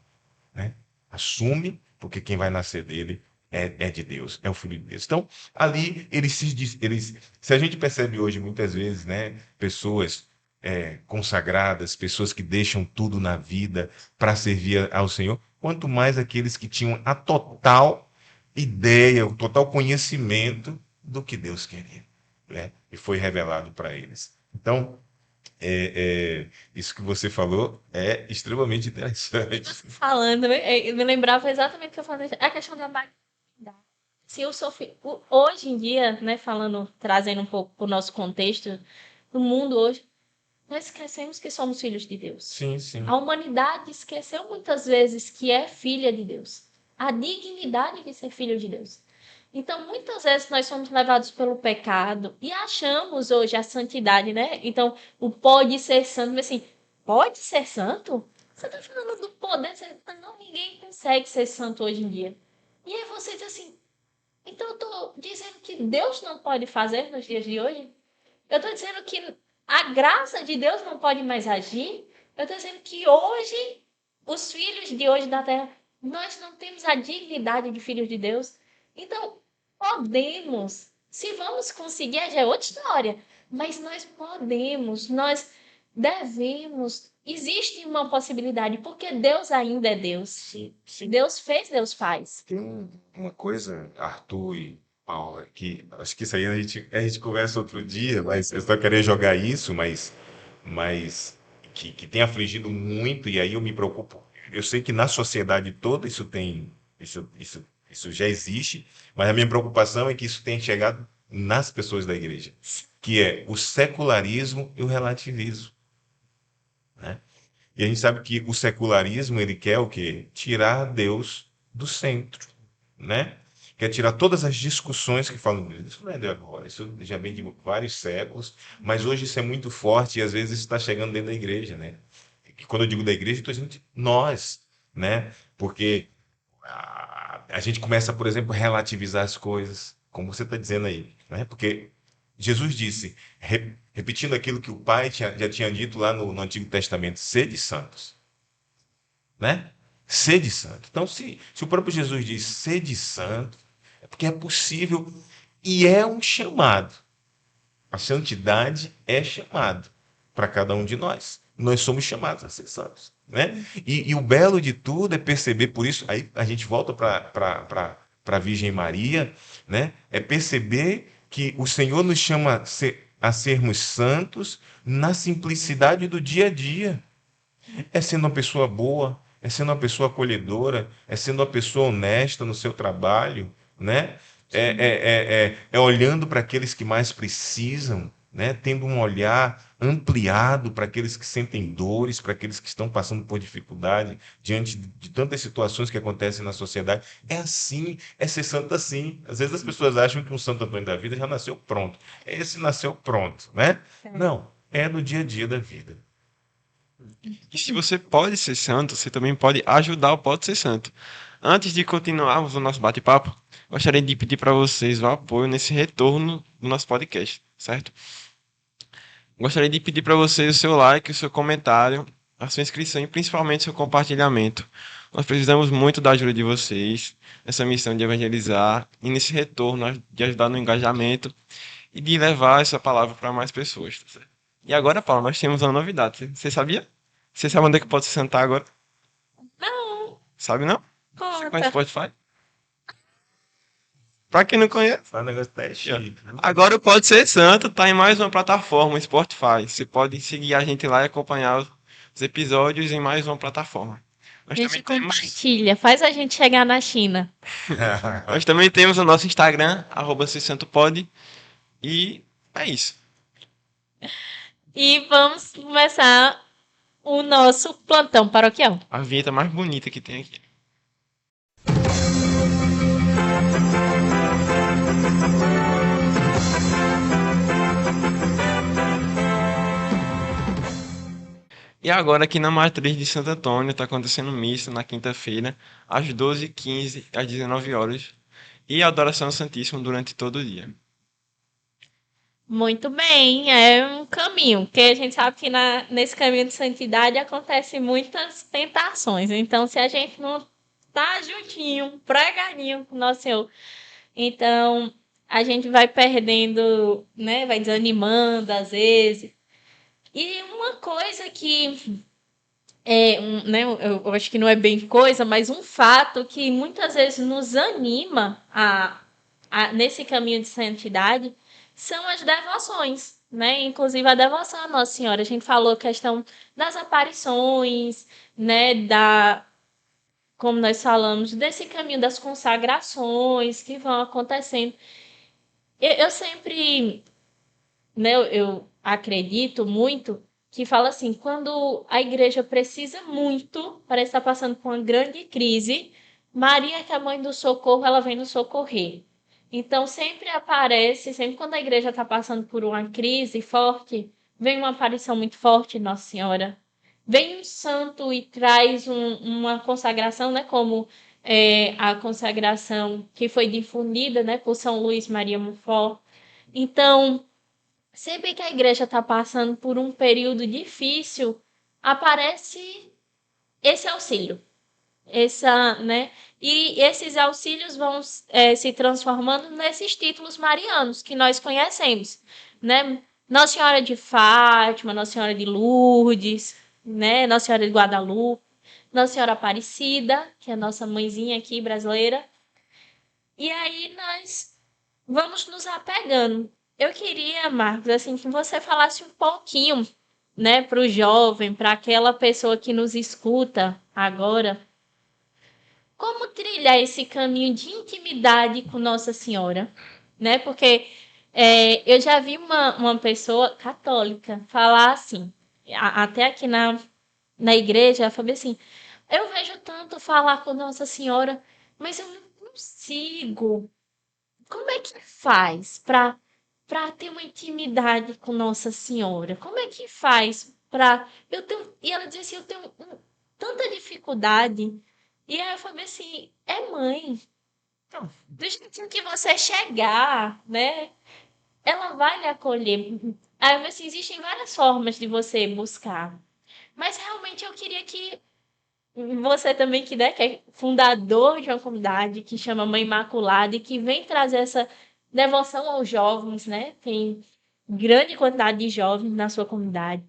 né? Assume, porque quem vai nascer dele é de Deus, é o Filho de Deus. Então, ali se a gente percebe hoje muitas vezes, né, pessoas consagradas, pessoas que deixam tudo na vida para servir ao Senhor, quanto mais aqueles que tinham a total ideia, o total conhecimento do que Deus queria, né? E foi revelado para eles. Então, isso que você falou é extremamente interessante. Falando, eu me lembrava exatamente o que eu falei, a questão da maturidade. Se eu sou hoje em dia, né, falando, trazendo um pouco para o nosso contexto, no mundo hoje, nós esquecemos que somos filhos de Deus. Sim, sim. A humanidade esqueceu muitas vezes que é filha de Deus. A dignidade de ser filho de Deus. Então, muitas vezes nós somos levados pelo pecado e achamos hoje a santidade, né? Então, o pode ser santo, mas assim, pode ser santo? Você está falando do poder ser santo? Não, ninguém consegue ser santo hoje em dia. E aí você diz assim, então eu estou dizendo que Deus não pode fazer nos dias de hoje? Eu estou dizendo que a graça de Deus não pode mais agir? Eu estou dizendo que hoje, os filhos de hoje da terra, nós não temos a dignidade de filhos de Deus? Então, podemos. Se vamos conseguir, já é outra história. Mas nós podemos, nós devemos. Existe uma possibilidade, porque Deus ainda é Deus. Sim, sim. Deus fez, Deus faz. Tem uma coisa, Arthur e Paula, que acho que isso aí a gente conversa outro dia, mas eu só queria jogar isso, mas que tem afligido muito, e aí eu me preocupo. Eu sei que na sociedade toda isso já existe, mas a minha preocupação é que isso tenha chegado nas pessoas da igreja, que é o secularismo e o relativismo, né? E a gente sabe que o secularismo, ele quer o quê? Tirar Deus do centro, né? Quer tirar todas as discussões que falam disso. Isso não é de agora, isso já vem de vários séculos, mas hoje isso é muito forte e às vezes está chegando dentro da igreja, né? E quando eu digo da igreja, eu estou dizendo de nós, né? Porque a gente começa, por exemplo, a relativizar as coisas, como você está dizendo aí, né? Porque Jesus disse, repetindo aquilo que o Pai já tinha dito lá no Antigo Testamento, sede santos, né? Sede santo. Então, se o próprio Jesus diz sede santo, é porque é possível e é um chamado. A santidade é chamado para cada um de nós. Nós somos chamados a ser santos, né? E o belo de tudo é perceber, por isso, aí a gente volta para a Virgem Maria, né? É perceber que o Senhor nos chama a sermos santos na simplicidade do dia a dia. É sendo uma pessoa boa, é sendo uma pessoa acolhedora, é sendo uma pessoa honesta no seu trabalho, né? É olhando para aqueles que mais precisam, né? Tendo um olhar ampliado para aqueles que sentem dores, para aqueles que estão passando por dificuldade diante de tantas situações que acontecem na sociedade. É assim, é ser santo assim. Às vezes as pessoas acham que um Santo Antônio da vida já nasceu pronto. Esse nasceu pronto, né? Não, é no dia a dia da vida. E se você pode ser santo, você também pode ajudar o Pode Ser Santo. Antes de continuarmos o nosso bate-papo, gostaria de pedir para vocês o apoio nesse retorno do nosso podcast, certo? Gostaria de pedir para vocês o seu like, o seu comentário, a sua inscrição e principalmente o seu compartilhamento. Nós precisamos muito da ajuda de vocês nessa missão de evangelizar e nesse retorno de ajudar no engajamento e de levar essa palavra para mais pessoas, tá certo? E agora, Paulo, nós temos uma novidade. Você sabia? Você sabe onde é que pode se sentar agora? Não, Sabe não? Você conhece conta. Spotify? Pra quem não conhece, Faz um negócio até chique, né? agora o Pode Ser Santo tá em mais uma plataforma, o Spotify. Você pode seguir a gente lá e acompanhar os episódios em mais uma plataforma. A Nós gente também temos, compartilha, faz a gente chegar na China. nós também temos o nosso Instagram, @sesantopod. E é isso. E vamos começar o nosso plantão paroquial. A vinheta mais bonita que tem aqui. E agora aqui na Matriz de Santo Antônio está acontecendo missa na quinta-feira, às 12h15 às 19 horas. E a adoração ao Santíssimo durante todo o dia. Muito bem, é um caminho, porque a gente sabe que nesse caminho de santidade acontecem muitas tentações. Então, se a gente não tá juntinho, pregadinho com o nosso Senhor, então a gente vai perdendo, né? Vai desanimando às vezes. E uma coisa que né, eu acho que não é bem coisa, mas um fato que muitas vezes nos anima nesse caminho de santidade são as devoções, né? Inclusive a devoção à Nossa Senhora. A gente falou a questão das aparições, né? Como nós falamos, desse caminho das consagrações que vão acontecendo. Eu sempre, né, eu acredito muito que fala assim, quando a igreja precisa muito, parece estar passando por uma grande crise, Maria, que é a mãe do socorro, ela vem nos socorrer. Então, sempre aparece, sempre quando a igreja está passando por uma crise forte, vem uma aparição muito forte de Nossa Senhora. Vem um santo e traz uma consagração, né? Como a consagração que foi difundida, né, por São Luís Maria Monfort. Então, sempre que a igreja está passando por um período difícil, aparece esse auxílio, né? E esses auxílios vão se transformando nesses títulos marianos que nós conhecemos, né? Nossa Senhora de Fátima, Nossa Senhora de Lourdes, né? Nossa Senhora de Guadalupe, Nossa Senhora Aparecida, que é a nossa mãezinha aqui brasileira. E aí nós vamos nos apegando. Eu queria, Marcos, assim, que você falasse um pouquinho, né, para o jovem, para aquela pessoa que nos escuta agora, como trilhar esse caminho de intimidade com Nossa Senhora, né? Porque eu já vi uma pessoa católica falar assim, até aqui na igreja, ela falou assim, eu vejo tanto falar com Nossa Senhora, mas eu não consigo. Como é que faz para ter uma intimidade com Nossa Senhora? Como é que faz para eu tenho e ela disse assim, eu tenho tanta dificuldade. E aí eu falei assim, é mãe. Então, do jeitinho que você chegar, né? Ela vai lhe acolher. Aí eu falei assim, existem várias formas de você buscar. Mas realmente eu queria que você também, que, né, que é fundador de uma comunidade que chama Mãe Imaculada e que vem trazer essa devoção aos jovens, né? Tem grande quantidade de jovens na sua comunidade.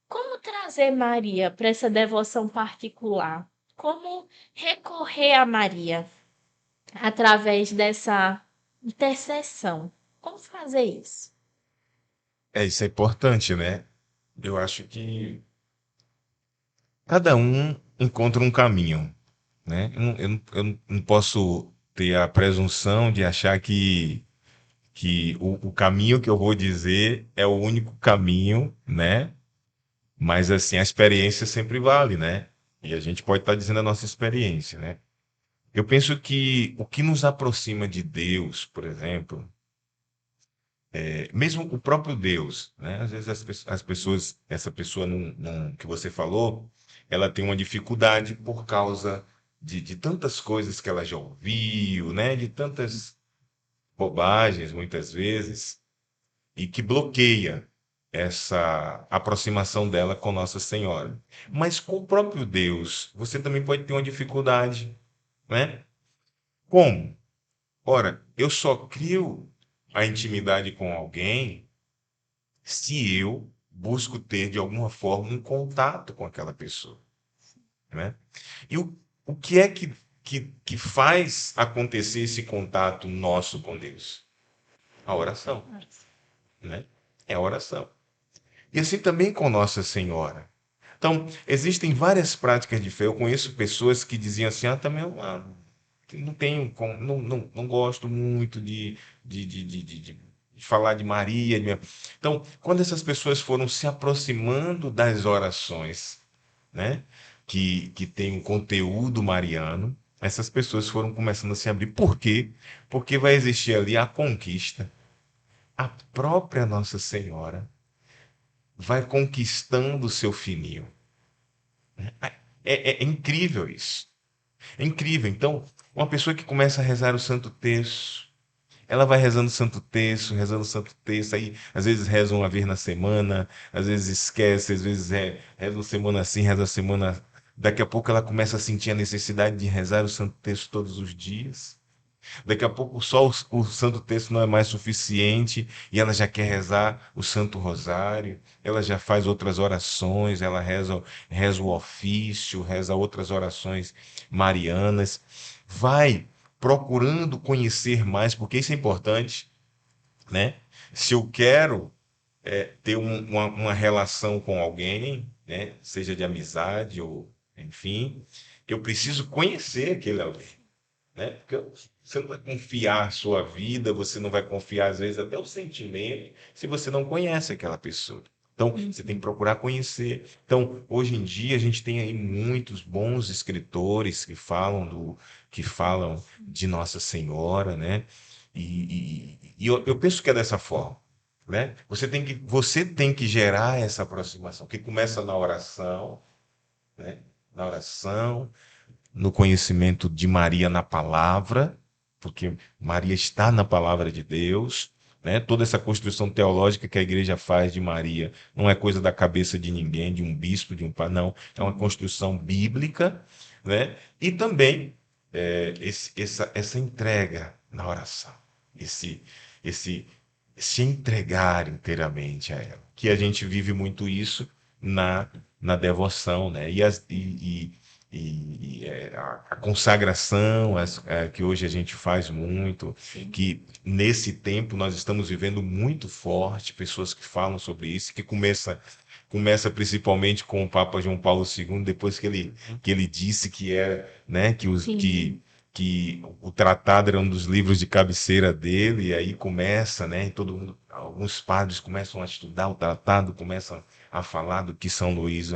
Como trazer Maria para essa devoção particular? Como recorrer a Maria através dessa intercessão? Como fazer isso? Isso é importante, né? Eu acho que cada um encontra um caminho, né? Eu não posso ter a presunção de achar que o caminho que eu vou dizer é o único caminho, né? Mas assim, a experiência sempre vale, né? E a gente pode estar dizendo a nossa experiência, né? Eu penso que o que nos aproxima de Deus, por exemplo, mesmo o próprio Deus, né? Às vezes as pessoas, essa pessoa que você falou, ela tem uma dificuldade por causa de tantas coisas que ela já ouviu, né? De tantas bobagens, muitas vezes, e que bloqueia essa aproximação dela com Nossa Senhora. Mas com o próprio Deus, você também pode ter uma dificuldade, né? Como? Ora, eu só crio a intimidade com alguém se eu busco ter de alguma forma um contato com aquela pessoa, né? E o que é que faz acontecer esse contato nosso com Deus? A oração, né? É a oração. E assim também com Nossa Senhora. Então, existem várias práticas de fé. Eu conheço pessoas que diziam assim, também não tenho, não gosto muito de falar de Maria. Então, quando essas pessoas foram se aproximando das orações, né, que tem um conteúdo mariano, essas pessoas foram começando a se abrir. Por quê? Porque vai existir ali a conquista. A própria Nossa Senhora vai conquistando o seu fininho. É incrível isso. É incrível. Então, uma pessoa que começa a rezar o Santo Terço, ela vai rezando o Santo Terço, aí às vezes reza uma vez na semana, às vezes esquece, às vezes reza uma semana assim, reza uma semana. Daqui a pouco ela começa a sentir a necessidade de rezar o Santo Terço todos os dias. Daqui a pouco só o Santo Terço não é mais suficiente e ela já quer rezar o Santo Rosário, ela já faz outras orações, ela reza o ofício, reza outras orações marianas, vai procurando conhecer mais, porque isso é importante, né? Se eu quero ter uma relação com alguém, né? Seja de amizade ou enfim, eu preciso conhecer aquele alguém, né? Porque você não vai confiar a sua vida, você não vai confiar, às vezes, até o sentimento, se você não conhece aquela pessoa. Então, você tem que procurar conhecer. Então, hoje em dia, a gente tem aí muitos bons escritores que falam de Nossa Senhora, né? E eu penso que é dessa forma, né? Você tem que gerar essa aproximação, que começa na oração, né? Na oração, no conhecimento de Maria na palavra, porque Maria está na palavra de Deus, né? Toda essa construção teológica que a igreja faz de Maria não é coisa da cabeça de ninguém, de um bispo, de um pai, não. É uma construção bíblica, né? E também essa entrega na oração, esse, esse se entregar inteiramente a ela, que a gente vive muito isso na devoção, né? A consagração que hoje a gente faz muito, Sim. que nesse tempo nós estamos vivendo muito forte, pessoas que falam sobre isso, que começa principalmente com o Papa João Paulo II, depois que ele disse que era, né, Sim. que o tratado era um dos livros de cabeceira dele, e aí começa, né, e alguns padres começam a estudar o tratado, começam a falar do que São Luís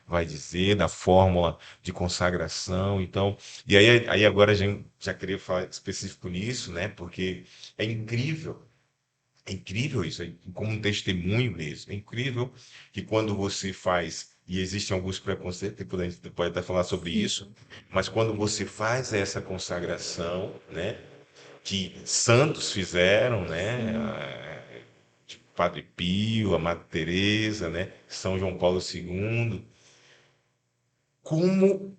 vai dizer, da fórmula de consagração. Então, e aí agora já queria falar específico nisso, né, porque é incrível. É incrível isso, como um testemunho mesmo. É incrível que quando você faz, e existem alguns preconceitos, depois a gente pode até falar sobre Sim. isso, mas quando você faz essa consagração, né, que santos fizeram, né, Sim. tipo Padre Pio, a Madre Teresa, né, São João Paulo II, como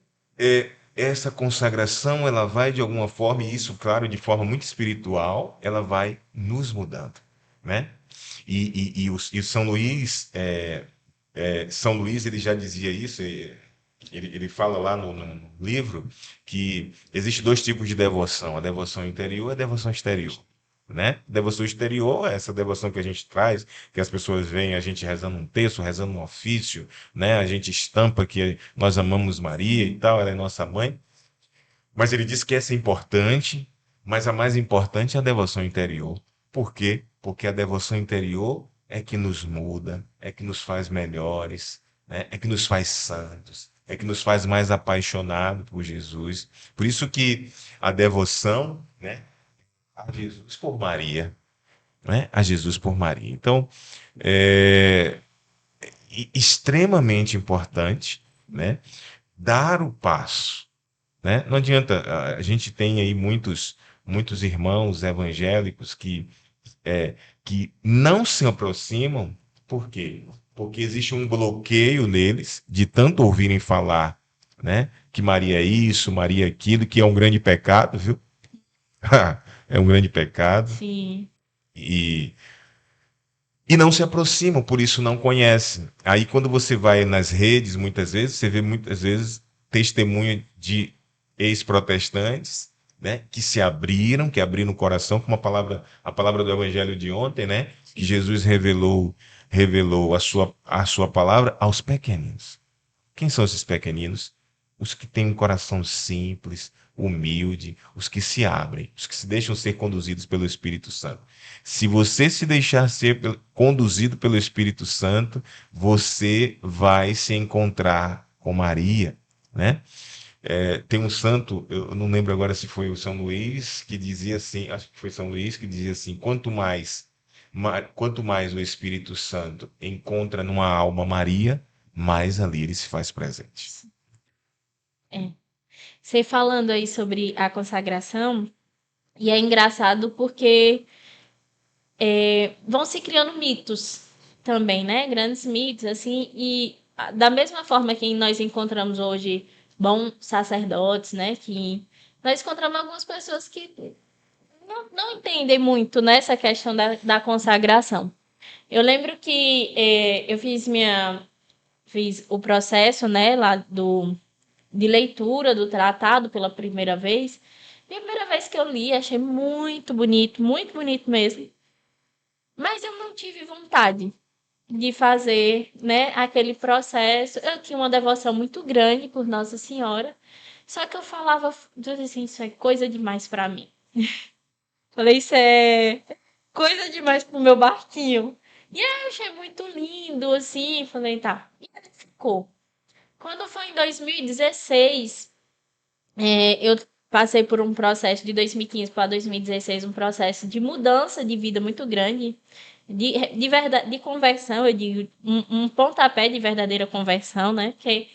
essa consagração ela vai de alguma forma, e isso, claro, de forma muito espiritual, ela vai nos mudando, né? E o São Luís ele já dizia isso, ele fala lá no livro que existe dois tipos de devoção, a devoção interior e a devoção exterior. Né? Devoção exterior é essa devoção que a gente traz, que as pessoas veem a gente rezando um texto, rezando um ofício, né? A gente estampa que nós amamos Maria e tal, ela é nossa mãe. Mas ele diz que essa é importante, mas a mais importante é a devoção interior. Por quê? Porque a devoção interior é que nos muda, é que nos faz melhores, né? É que nos faz santos, é que nos faz mais apaixonados por Jesus. Por isso que a devoção, né, a Jesus por Maria, né? A Jesus por Maria. Então, é extremamente importante, né, dar o passo, né? Não adianta, a gente tem aí muitos irmãos evangélicos que não se aproximam, por quê? Porque existe um bloqueio neles de tanto ouvirem falar, né? Que Maria é isso, Maria é aquilo, que é um grande pecado, viu? É um grande pecado. Sim. E, e não se aproximam, por isso não conhecem. Aí quando você vai nas redes, muitas vezes, você vê muitas vezes testemunho de ex-protestantes, né, que abriram o coração, como a palavra do evangelho de ontem, né, que Sim. Jesus revelou a sua palavra aos pequeninos. Quem são esses pequeninos? Os que têm um coração simples, humilde, os que se abrem, os que se deixam ser conduzidos pelo Espírito Santo. Se você se deixar ser conduzido pelo Espírito Santo, você vai se encontrar com Maria, né? Tem um santo, eu não lembro agora se foi o São Luís, que dizia assim, acho que foi São Luís que dizia assim, quanto mais o Espírito Santo encontra numa alma Maria, mais ali ele se faz presente. É. Você falando aí sobre a consagração, e é engraçado porque vão se criando mitos também, né? Grandes mitos, assim, e da mesma forma que nós encontramos hoje bons sacerdotes, né? Que nós encontramos algumas pessoas que não entendem muito nessa questão da consagração. Eu lembro que eu fiz o processo, né, lá de leitura do tratado pela primeira vez. E a primeira vez que eu li, achei muito bonito mesmo. Mas eu não tive vontade de fazer, né, aquele processo. Eu tinha uma devoção muito grande por Nossa Senhora, só que eu falava, assim, isso é coisa demais para mim. Falei, isso é coisa demais pro meu barquinho. E aí eu achei muito lindo, assim, falei, tá. E aí ficou. Quando foi em 2016, eu passei por um processo de 2015 para 2016, um processo de mudança de vida muito grande, de conversão, eu digo, um pontapé de verdadeira conversão, né? Que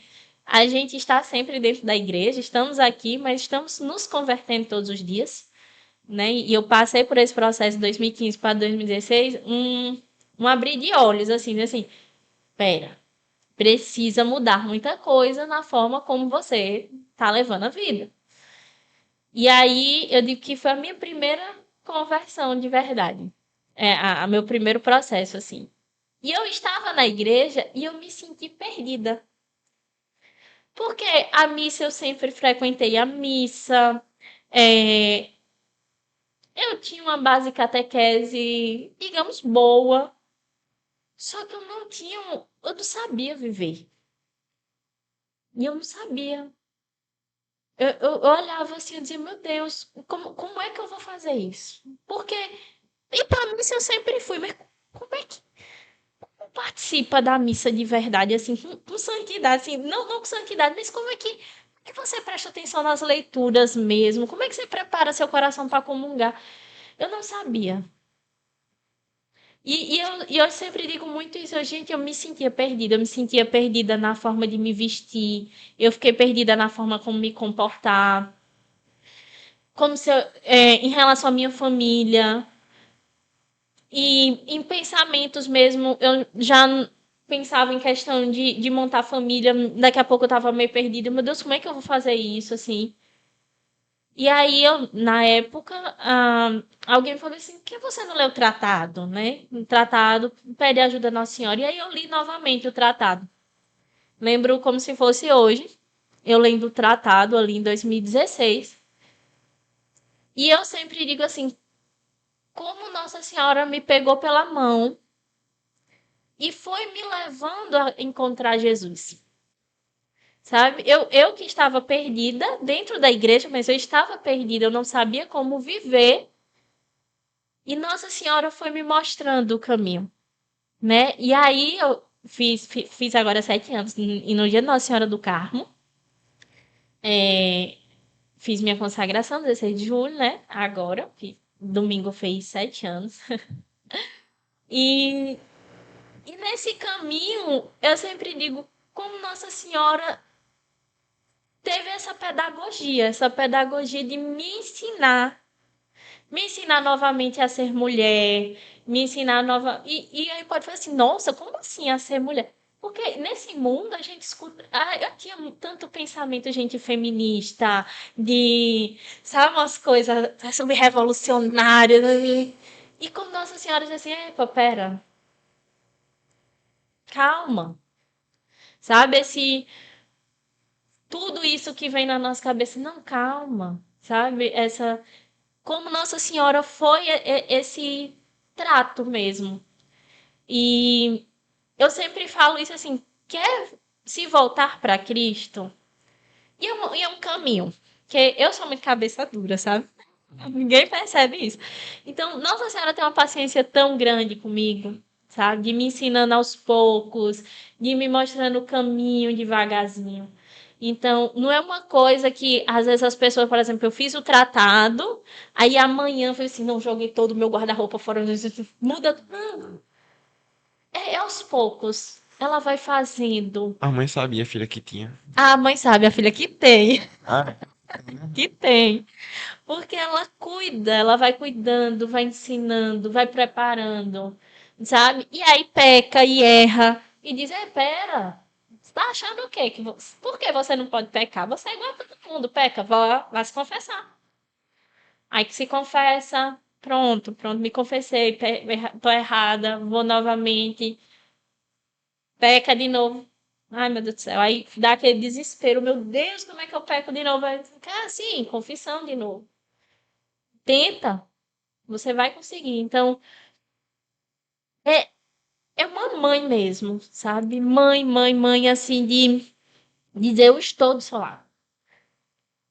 a gente está sempre dentro da igreja, estamos aqui, mas estamos nos convertendo todos os dias, né? E eu passei por esse processo de 2015 para 2016, um abrir de olhos, assim, pera, precisa mudar muita coisa na forma como você está levando a vida. E aí eu digo que foi a minha primeira conversão de verdade. Meu primeiro processo, assim. E eu estava na igreja e eu me senti perdida. Porque a missa eu sempre frequentei a missa. é, eu tinha uma base catequese, digamos, boa. Só que eu não sabia viver. E eu não sabia. Eu olhava assim e dizia, meu Deus, como é que eu vou fazer isso? Porque, e para missa eu sempre fui, mas como é que participa da missa de verdade, assim, com santidade, assim, não com santidade, mas como é que você presta atenção nas leituras mesmo? Como é que você prepara seu coração para comungar? Eu não sabia. E eu sempre digo muito isso, gente, eu me sentia perdida na forma de me vestir, eu fiquei perdida na forma como me comportar, como se em relação à minha família, e em pensamentos mesmo, eu já pensava em questão de montar família, daqui a pouco eu estava meio perdida, meu Deus, como é que eu vou fazer isso, assim? E aí, na época, alguém falou assim, por que você não lê o tratado, né? O tratado pede ajuda a Nossa Senhora. E aí eu li novamente o tratado. Lembro como se fosse hoje, eu lendo o tratado ali em 2016. E eu sempre digo assim, como Nossa Senhora me pegou pela mão e foi me levando a encontrar Jesus. Sabe? Eu que estava perdida dentro da igreja, mas eu estava perdida, eu não sabia como viver. E Nossa Senhora foi me mostrando o caminho, né? E aí eu fiz agora 7 anos, e no dia de Nossa Senhora do Carmo, é, fiz minha consagração, 16 de julho, né? Agora, domingo fez 7 anos. E, e nesse caminho, eu sempre digo, como Nossa Senhora teve essa pedagogia de me ensinar novamente a ser mulher, me ensinar nova. E aí pode falar assim, nossa, como assim a ser mulher? Porque nesse mundo a gente escuta. Eu tinha tanto pensamento, gente, feminista, sabe, umas coisas sobre revolucionárias. E como Nossa Senhora diz assim, epa, pera, calma. Sabe, tudo isso que vem na nossa cabeça, não, calma. Sabe, como Nossa Senhora foi esse trato mesmo. E eu sempre falo isso assim, quer se voltar para Cristo? E é um caminho, que eu sou muito cabeça dura, sabe? Ninguém percebe isso. Então, Nossa Senhora tem uma paciência tão grande comigo, sabe? De me ensinando aos poucos, de me mostrando o caminho devagarzinho. Então, não é uma coisa que, às vezes, as pessoas, por exemplo, eu fiz o tratado, aí amanhã eu falei assim, não, joguei todo o meu guarda-roupa fora, muda. Não, é aos poucos. Ela vai fazendo. A mãe sabia a filha que tinha. A mãe sabe, a filha que tem, Ah, que tem. Porque ela cuida, ela vai cuidando, vai ensinando, vai preparando, sabe? E aí peca e erra e diz: pera, você tá achando o quê? Por que você não pode pecar? Você é igual a todo mundo, peca, vai se confessar. Aí que se confessa, pronto, me confessei, tô errada, vou novamente, peca de novo. Ai, meu Deus do céu. Aí dá aquele desespero, meu Deus, como é que eu peco de novo? Aí, sim, confissão de novo. Tenta, você vai conseguir. Então, é, é uma mãe mesmo, sabe? Mãe, assim, de dizer eu estou do seu lado.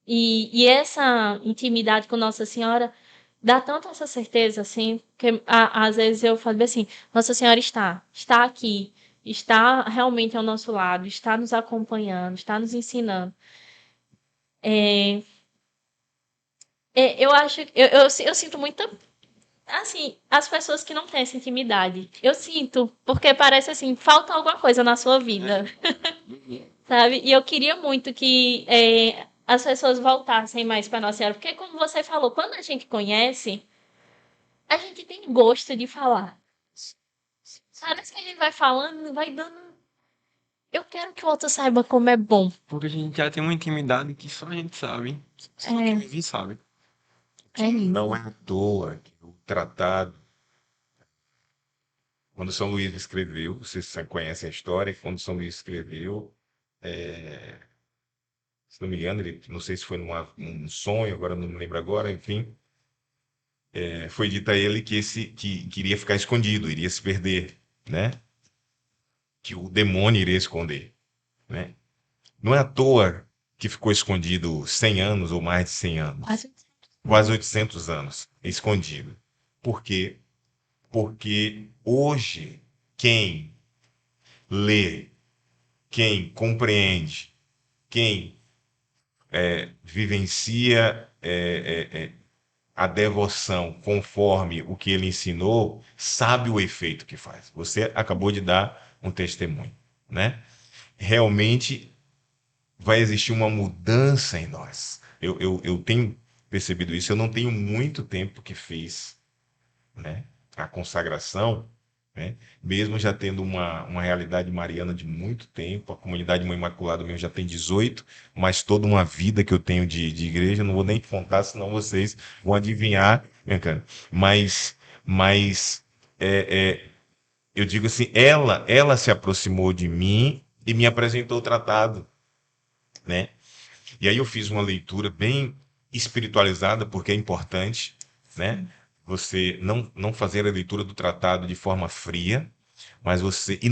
E essa intimidade com Nossa Senhora dá tanto essa certeza, assim, que às vezes eu falo assim, Nossa Senhora está aqui, está realmente ao nosso lado, está nos acompanhando, está nos ensinando. Eu acho, eu sinto muita, assim, as pessoas que não têm essa intimidade. Eu sinto, porque parece assim, falta alguma coisa na sua vida, sabe? E eu queria muito que as pessoas voltassem mais para Nossa Senhora, porque como você falou, quando a gente conhece, a gente tem gosto de falar. Parece que a gente vai falando, vai dando. Eu quero que o outro saiba como é bom. Porque a gente já tem uma intimidade que só a gente sabe. Só quem É, vive sabe. é isso. Não é à toa que o tratado, quando São Luís escreveu, vocês conhecem a história, quando São Luís escreveu, é, se não me engano, ele, não sei se foi um sonho, agora não me lembro agora, enfim, foi dito a ele que iria ficar escondido, iria se perder, né? Que o demônio iria esconder, né? Não é à toa que ficou escondido 100 anos ou mais de 100 anos, quase 800 anos, escondido. Por quê? Porque hoje, quem lê, quem compreende, quem vivencia a devoção conforme o que ele ensinou, sabe o efeito que faz. Você acabou de dar um testemunho, né? Realmente vai existir uma mudança em nós. Eu tenho percebido isso. Eu não tenho muito tempo que fiz, né, a consagração, né, mesmo já tendo uma realidade mariana de muito tempo. A comunidade Mãe Imaculada mesmo já tem 18, mas toda uma vida que eu tenho de igreja, eu não vou nem contar, senão vocês vão adivinhar, né, cara? Mas eu digo assim, ela se aproximou de mim e me apresentou o tratado, né? E aí eu fiz uma leitura bem espiritualizada, porque é importante, né? Você não fazer a leitura do tratado de forma fria, mas você e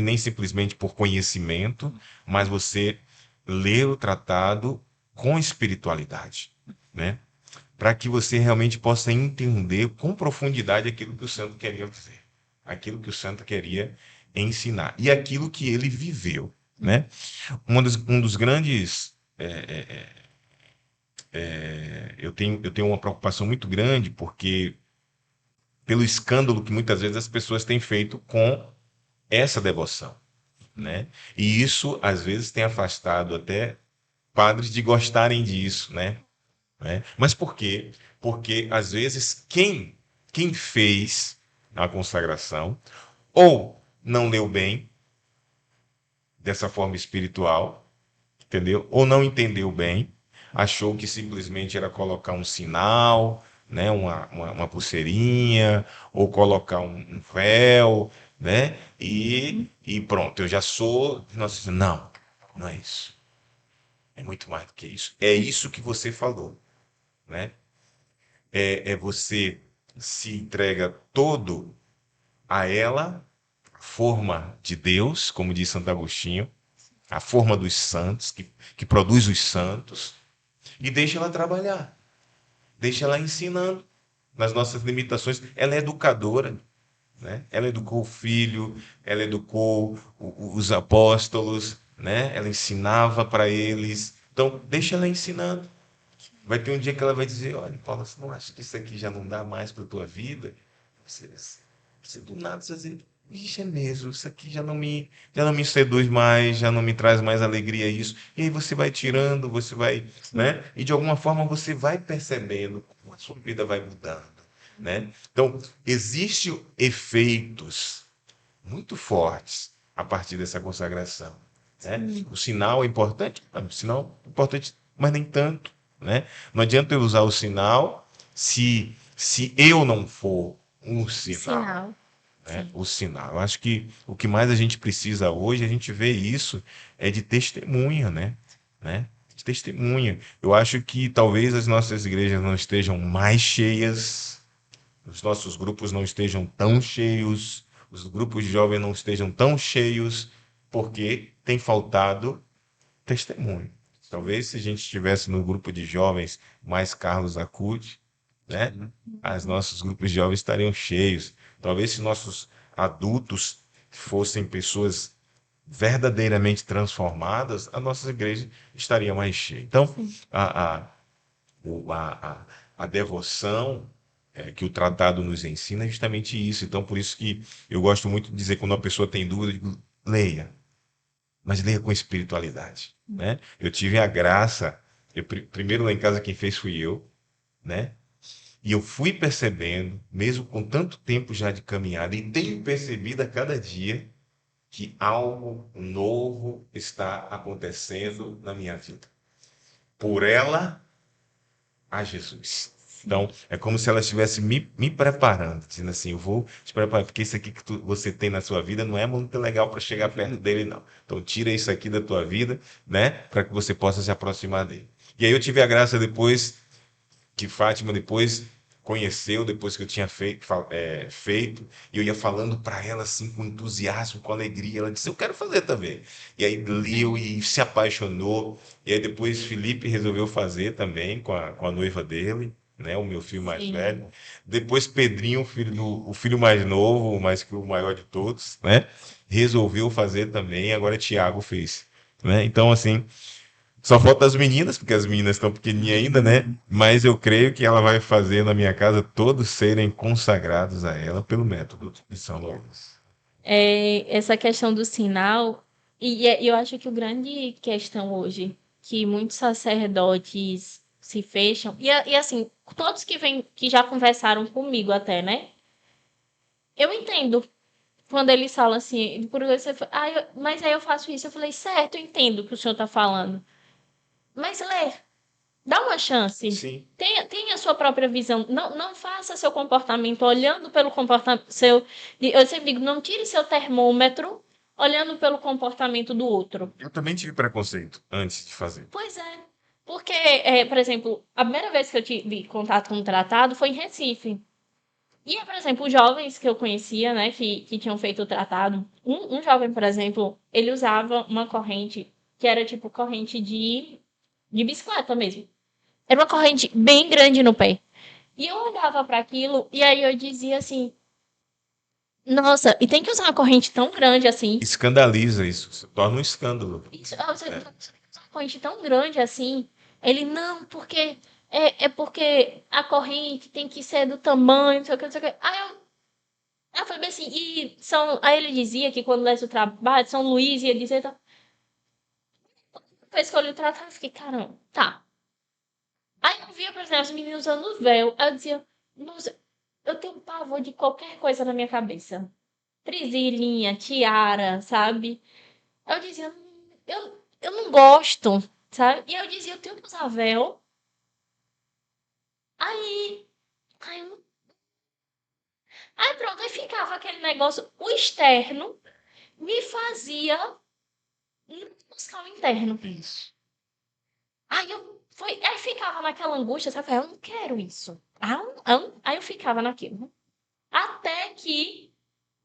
nem simplesmente por conhecimento, mas você ler o tratado com espiritualidade, né? Para que você realmente possa entender com profundidade aquilo que o santo queria dizer, aquilo que o santo queria ensinar e aquilo que ele viveu, né? Um dos grandes eu tenho uma preocupação muito grande porque pelo escândalo que muitas vezes as pessoas têm feito com essa devoção, né? E isso às vezes tem afastado até padres de gostarem disso, né? Mas por quê? Porque às vezes quem fez a consagração ou não leu bem dessa forma espiritual, entendeu? Ou não entendeu bem, achou que simplesmente era colocar um sinal, né? Uma pulseirinha, ou colocar um véu, né? E pronto, eu já sou. Nossa, não, não é isso. É muito mais do que isso. É isso que você falou, né? É você se entrega todo a ela, forma de Deus, como diz Santo Agostinho, a forma dos santos, que produz os santos, e deixa ela trabalhar, deixa ela ensinando nas nossas limitações. Ela é educadora, né? Ela educou o filho, ela educou os apóstolos, né? Ela ensinava para eles. Então, deixa ela ensinando. Vai ter um dia que ela vai dizer: olha, Paulo, você não acha que isso aqui já não dá mais para a tua vida? Você, você do nada você vai dizer: ixi, é mesmo, isso aqui já não me seduz mais, já não me traz mais alegria isso. E aí você vai tirando, você vai, né? E de alguma forma você vai percebendo como a sua vida vai mudando, né? Então, existem efeitos muito fortes a partir dessa consagração, né? O sinal é importante, o sinal é importante, mas nem tanto, né? Não adianta eu usar o sinal se eu não for um sinal, Sinal. né? Sim. O sinal. Eu acho que o que mais a gente precisa hoje, a gente vê isso, é de testemunha, né? De testemunha. Eu acho que talvez as nossas igrejas não estejam mais cheias, os nossos grupos não estejam tão cheios, os grupos de jovens não estejam tão cheios, porque tem faltado testemunho. Talvez se a gente estivesse no grupo de jovens mais Carlos Acude, né? Os nossos grupos de jovens estariam cheios. Talvez se nossos adultos fossem pessoas verdadeiramente transformadas, a nossa igreja estaria mais cheia. Então, a, a devoção que o tratado nos ensina é justamente isso. Então, por isso que eu gosto muito de dizer, quando uma pessoa tem dúvida, eu digo, leia, mas leia com espiritualidade, né? Eu tive a graça, primeiro lá em casa quem fez fui eu, né? E eu fui percebendo, mesmo com tanto tempo já de caminhada, e tenho percebido a cada dia que algo novo está acontecendo na minha vida. Por ela, a Jesus. Sim. Então, é como se ela estivesse me preparando, dizendo assim, eu vou te preparar, porque isso aqui que você tem na sua vida não é muito legal para chegar perto dele, não. Então, tira isso aqui da tua vida, né, para que você possa se aproximar dele. E aí eu tive a graça depois que Fátima depois conheceu, depois que eu tinha feito, e eu ia falando para ela assim com entusiasmo, com alegria. Ela disse: Eu quero fazer também. E aí leu e se apaixonou. E aí depois Felipe resolveu fazer também com a noiva dele, né, o meu filho mais Sim. velho. Depois Pedrinho, o filho mais novo, mas que o maior de todos, né, resolveu fazer também. Agora Tiago fez. Né? Então, assim, só falta as meninas, porque as meninas estão pequenininhas ainda, né? Mas eu creio que ela vai fazer na minha casa todos serem consagrados a ela pelo método de São Lourenço. Essa questão do sinal, eu acho que o grande questão hoje, que muitos sacerdotes se fecham, e assim, todos que vêm, que já conversaram comigo até, né? Eu entendo quando eles falam assim, por você, mas aí eu faço isso, eu falei, certo, eu entendo o que o senhor está falando, mas lê, dá uma chance. Sim. Tenha a sua própria visão. Não faça seu comportamento olhando pelo comportamento seu. Eu sempre digo, não tire seu termômetro olhando pelo comportamento do outro. Eu também tive preconceito antes de fazer. Pois é. Porque, por exemplo, a primeira vez que eu tive contato com o tratado foi em Recife. E, por exemplo, os jovens que eu conhecia, né, que tinham feito o tratado, um jovem, por exemplo, ele usava uma corrente que era tipo corrente de bicicleta mesmo. Era uma corrente bem grande no pé. E eu olhava para aquilo e aí eu dizia assim: Nossa, e tem que usar uma corrente tão grande assim? Escandaliza isso, se torna um escândalo. Você tem Né? que usar uma corrente tão grande assim? Ele, não, porque é porque a corrente tem que ser do tamanho, não sei o que, não sei o que. Aí eu falei bem assim, aí ele dizia que quando lesse o trabalho, São Luís ia dizer. Tá, eu escolhi o tratado e fiquei, caramba, tá. Aí eu via, por exemplo, os meninos usando véu. Aí eu dizia, nossa, eu tenho um pavor de qualquer coisa na minha cabeça. Presilhinha, tiara, sabe? Aí eu dizia, eu não gosto, sabe? E eu dizia, eu tenho que usar véu. Aí, aí, eu- aí pronto, aí ficava aquele negócio. O externo me fazia buscar o interno. Isso. Aí ficava naquela angústia, sabe? Eu não quero isso. Aí eu ficava naquilo. Até que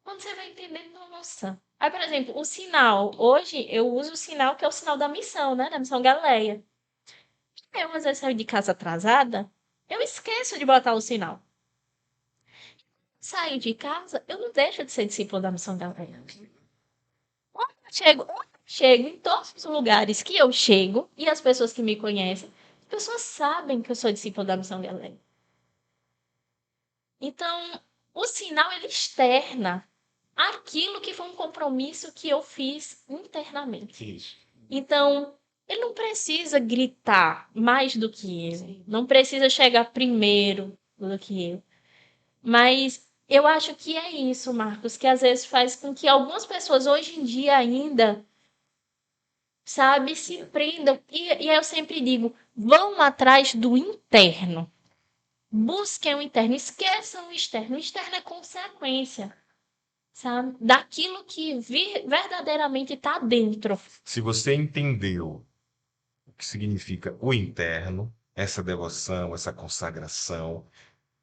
quando você vai entendendo, nossa. Aí, por exemplo, o sinal. Hoje eu uso o sinal que é o sinal da missão, né? Da missão Galileia. Eu, às vezes, saio de casa atrasada, eu esqueço de botar o sinal. Saio de casa, eu não deixo de ser discípulo da missão Galileia. Onde eu chego em todos os lugares que eu chego, e as pessoas que me conhecem, as pessoas sabem que eu sou discípulo da missão Galileia. Então, o sinal, ele externa aquilo que foi um compromisso que eu fiz internamente. Isso. Então, ele não precisa gritar mais do que eu, não precisa chegar primeiro do que eu. Mas eu acho que é isso, Marcos, que às vezes faz com que algumas pessoas hoje em dia ainda, sabe, se prendam. E eu sempre digo, vão atrás do interno. Busquem o interno, esqueçam o externo. O externo é consequência, sabe? Daquilo que verdadeiramente está dentro. Se você entendeu o que significa o interno, essa devoção, essa consagração,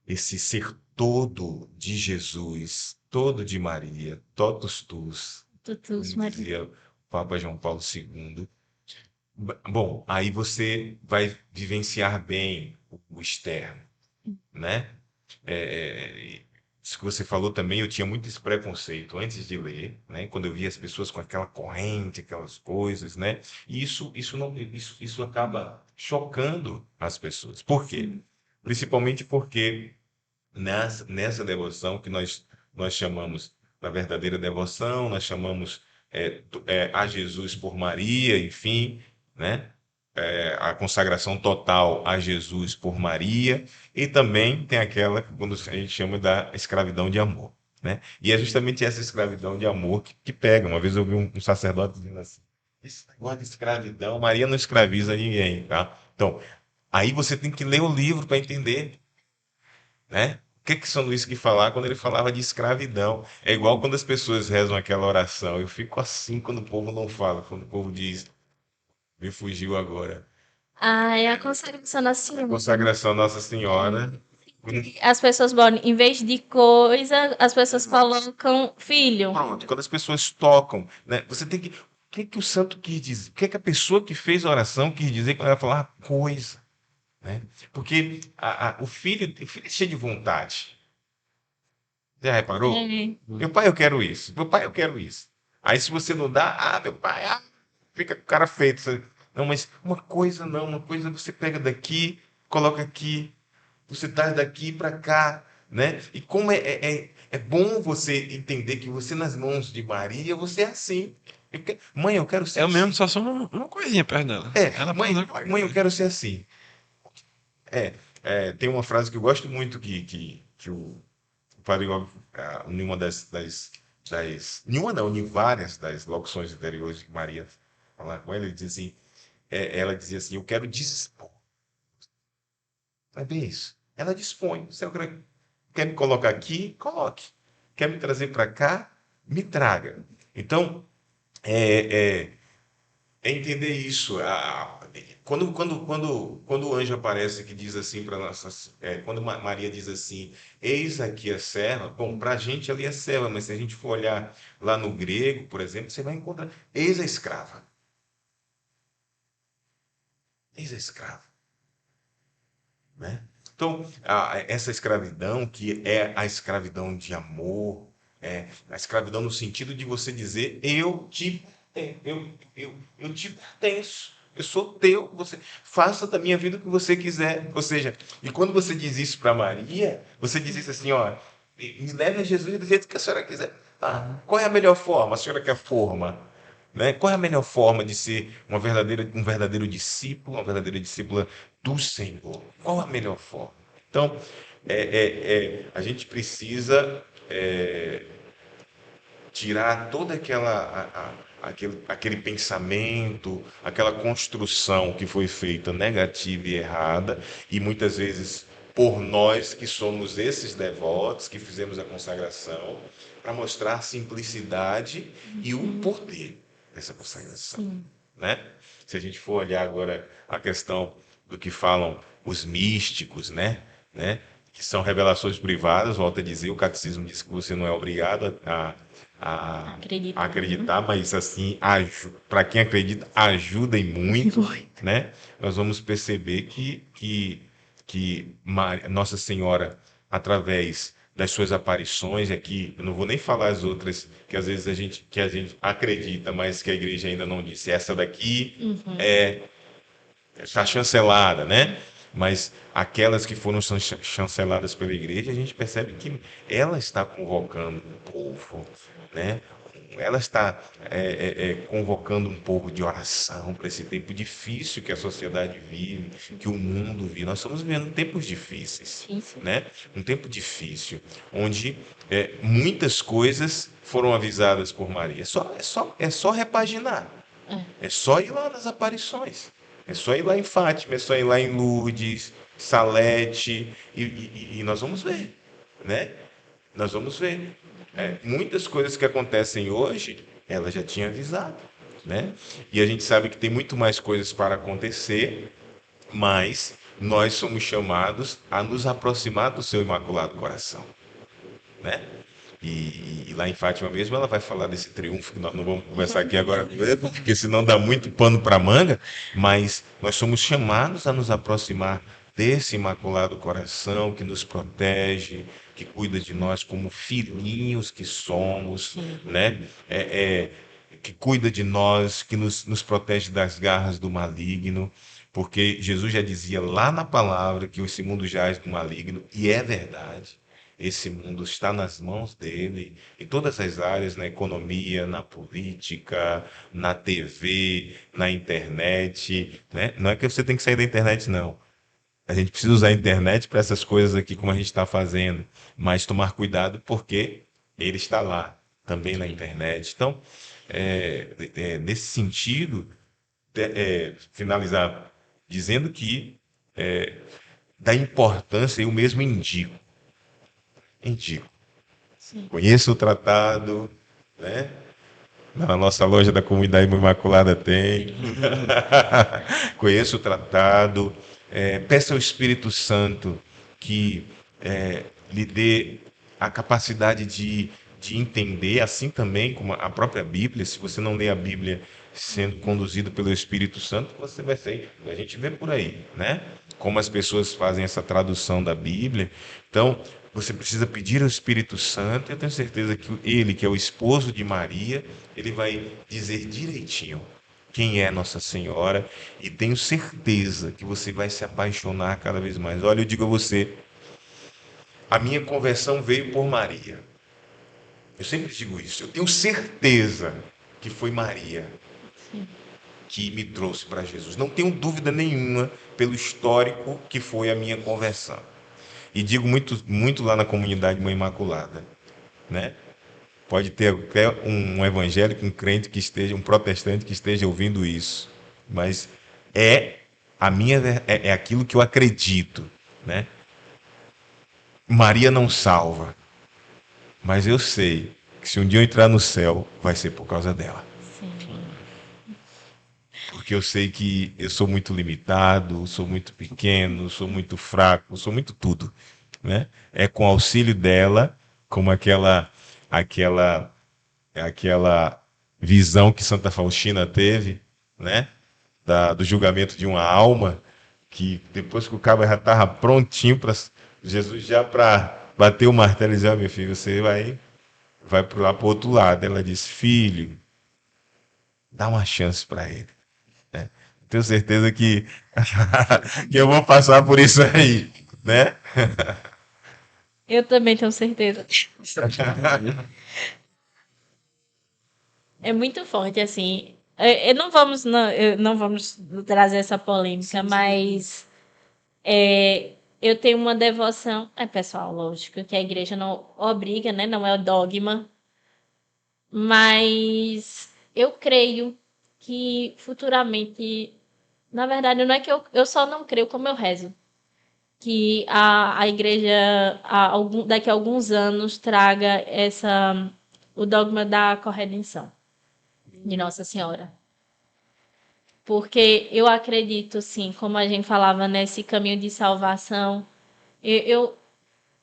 esse ser todo de Jesus, todo de Maria, totus tus, Tutus, como Maria. dizia o Papa João Paulo II. Bom, aí você vai vivenciar bem o externo, né? isso que você falou também, eu tinha muito esse preconceito antes de ler, né? Quando eu via as pessoas com aquela corrente, aquelas coisas, né? E isso acaba chocando as pessoas. Por quê? Principalmente porque nessa devoção que nós chamamos da verdadeira devoção, nós chamamos a Jesus por Maria, enfim, né? A consagração total a Jesus por Maria, e também tem aquela que quando a gente chama da escravidão de amor, né? E é justamente essa escravidão de amor que pega. Uma vez eu vi um sacerdote dizendo assim: esse negócio de escravidão, Maria não escraviza ninguém, tá? Então, aí você tem que ler o livro para entender, né? O que São Luís que falar quando ele falava de escravidão? É igual quando as pessoas rezam aquela oração. Eu fico assim quando o povo não fala, quando o povo diz, me fugiu agora. Ah, é a consagração Nossa Senhora. Consagração Nossa Senhora. As pessoas botam, em vez de coisa, as pessoas colocam filho. Pronto, quando as pessoas tocam, né? Você tem que. O que o santo quis dizer? O que a pessoa que fez a oração quis dizer quando ela falar coisa? Né? Porque o filho é cheio de vontade. Já reparou? É. Meu pai, eu quero isso. Meu pai, eu quero isso. Aí se você não dá, meu pai, fica com cara feito. Não, mas uma coisa não, uma coisa você pega daqui, coloca aqui, você traz daqui para cá, né? E como é bom você entender que você nas mãos de Maria, você é assim. Mãe, eu quero ser Eu assim. mesmo só sou uma coisinha perto dela. Ela pode usar qualquer Mãe, eu coisa. quero ser assim. Tem uma frase que eu gosto muito que o Padre Gomes, em uma em uma não, em várias das locuções anteriores de Maria falar com ela, ele diz assim, ela dizia assim: eu quero dispor. É bem isso. Ela dispõe. Se eu quer me colocar aqui, coloque. Quer me trazer para cá, me traga. Então, é, é, é entender isso. Quando o anjo aparece que diz assim para nossas. Quando Maria diz assim: eis aqui a serva. Bom, para a gente ali é serva, mas se a gente for olhar lá no grego, por exemplo, você vai encontrar: eis a escrava. Eis a escrava. Né? Então, essa escravidão, que é a escravidão de amor, a escravidão no sentido de você dizer: eu te pertenço, eu sou teu, você faça da minha vida o que você quiser. Ou seja, e quando você diz isso para Maria, você diz isso assim: ó, me leve a Jesus do jeito que a senhora quiser. Qual é a melhor forma? A senhora quer forma? Né? Qual é a melhor forma de ser um verdadeiro discípulo, uma verdadeira discípula do Senhor? Qual a melhor forma? Então, a gente precisa tirar toda aquele pensamento, aquela construção que foi feita negativa e errada, e muitas vezes por nós que somos esses devotos, que fizemos a consagração, para mostrar a simplicidade e o poder dessa consagração. Sim. Né? Se a gente for olhar agora a questão do que falam os místicos, né? Que são revelações privadas, volto a dizer, o catecismo diz que você não é obrigado a acreditar, mas assim, para quem acredita, ajuda e muito, né? Nós vamos perceber que Nossa Senhora, através das suas aparições aqui, eu não vou nem falar as outras que às vezes a gente acredita, mas que a igreja ainda não disse. Essa daqui está chancelada, né? Mas aquelas que foram chanceladas pela igreja, a gente percebe que ela está convocando o povo, né? Ela está convocando um pouco de oração para esse tempo difícil que a sociedade vive, que o mundo vive. Nós estamos vivendo tempos difíceis, né? Um tempo difícil, onde muitas coisas foram avisadas por Maria. É só repaginar. É só ir lá nas aparições. É só ir lá em Fátima, é só ir lá em Lourdes, Salete, e nós vamos ver, né? Nós vamos ver. Muitas coisas que acontecem hoje, ela já tinha avisado, né? E a gente sabe que tem muito mais coisas para acontecer, mas nós somos chamados a nos aproximar do seu Imaculado Coração, né? E lá em Fátima mesmo ela vai falar desse triunfo, que nós não vamos conversar aqui agora, porque senão dá muito pano para manga, mas nós somos chamados a nos aproximar desse Imaculado Coração que nos protege, que cuida de nós como filhinhos que somos, né? Que cuida de nós, que nos protege das garras do maligno, porque Jesus já dizia lá na palavra que esse mundo jaz do maligno, e é verdade. Esse mundo está nas mãos dele, em todas as áreas, na economia, na política, na TV, na internet, né? Não é que você tem que sair da internet, não. A gente precisa usar a internet para essas coisas aqui, como a gente está fazendo, mas tomar cuidado porque ele está lá, também na internet. Então, nesse sentido, finalizar dizendo que da importância, eu mesmo indico. Sim. Conheço o tratado, né? Na nossa loja da Comunidade Imaculada tem. Conheço o tratado. Peça ao Espírito Santo que lhe dê a capacidade de entender, assim também como a própria Bíblia. Se você não lê a Bíblia sendo conduzido pelo Espírito Santo, você vai ser. A gente vê por aí, né? Como as pessoas fazem essa tradução da Bíblia. Então, você precisa pedir ao Espírito Santo, e eu tenho certeza que ele, que é o esposo de Maria, ele vai dizer direitinho quem é Nossa Senhora, e tenho certeza que você vai se apaixonar cada vez mais. Olha, eu digo a você, a minha conversão veio por Maria. Eu sempre digo isso. Eu tenho certeza que foi Maria que me trouxe para Jesus. Não tenho dúvida nenhuma pelo histórico que foi a minha conversão. E digo muito, muito lá na comunidade Mãe Imaculada, né? Pode ter até um evangélico, um crente que esteja, um protestante que esteja ouvindo isso, mas é aquilo que eu acredito, né? Maria não salva, mas eu sei que se um dia eu entrar no céu, vai ser por causa dela. Sim. Porque eu sei que eu sou muito limitado, sou muito pequeno, sou muito fraco, sou muito tudo, né? É com o auxílio dela, como aquela aquela visão que Santa Faustina teve, né? Do julgamento de uma alma, que depois que o cabo já estava prontinho para Jesus já para bater o martelo e dizer, meu filho, você vai lá para o outro lado. Ela disse, filho, dá uma chance para ele. Né? Tenho certeza que, que eu vou passar por isso aí, né? Eu também tenho certeza. É muito forte, assim. Não vamos trazer essa polêmica, mas eu tenho uma devoção. É pessoal, lógico, que a igreja não obriga, né? Não é o dogma. Mas eu creio que futuramente. Na verdade, não é que eu só não creio como eu rezo. Que a igreja, daqui a alguns anos, traga o dogma da corredenção de Nossa Senhora. Porque eu acredito, sim, como a gente falava nesse caminho de salvação, eu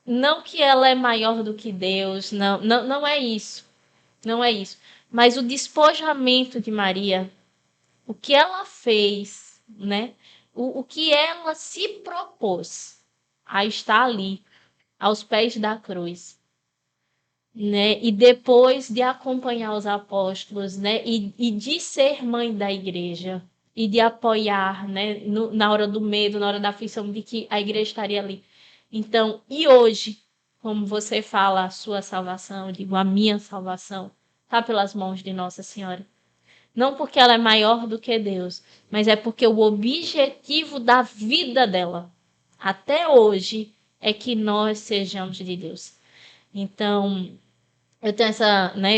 não que ela é maior do que Deus, não é isso, não é isso. Mas o despojamento de Maria, o que ela fez, né? O que ela se propôs a estar ali, aos pés da cruz, né? E depois de acompanhar os apóstolos, né? E de ser mãe da igreja e de apoiar, né? Na hora do medo, na hora da aflição, de que a igreja estaria ali. Então, e hoje, como você fala, a sua salvação, eu digo, a minha salvação está pelas mãos de Nossa Senhora. Não porque ela é maior do que Deus, mas é porque o objetivo da vida dela, até hoje, é que nós sejamos de Deus. Então, eu tenho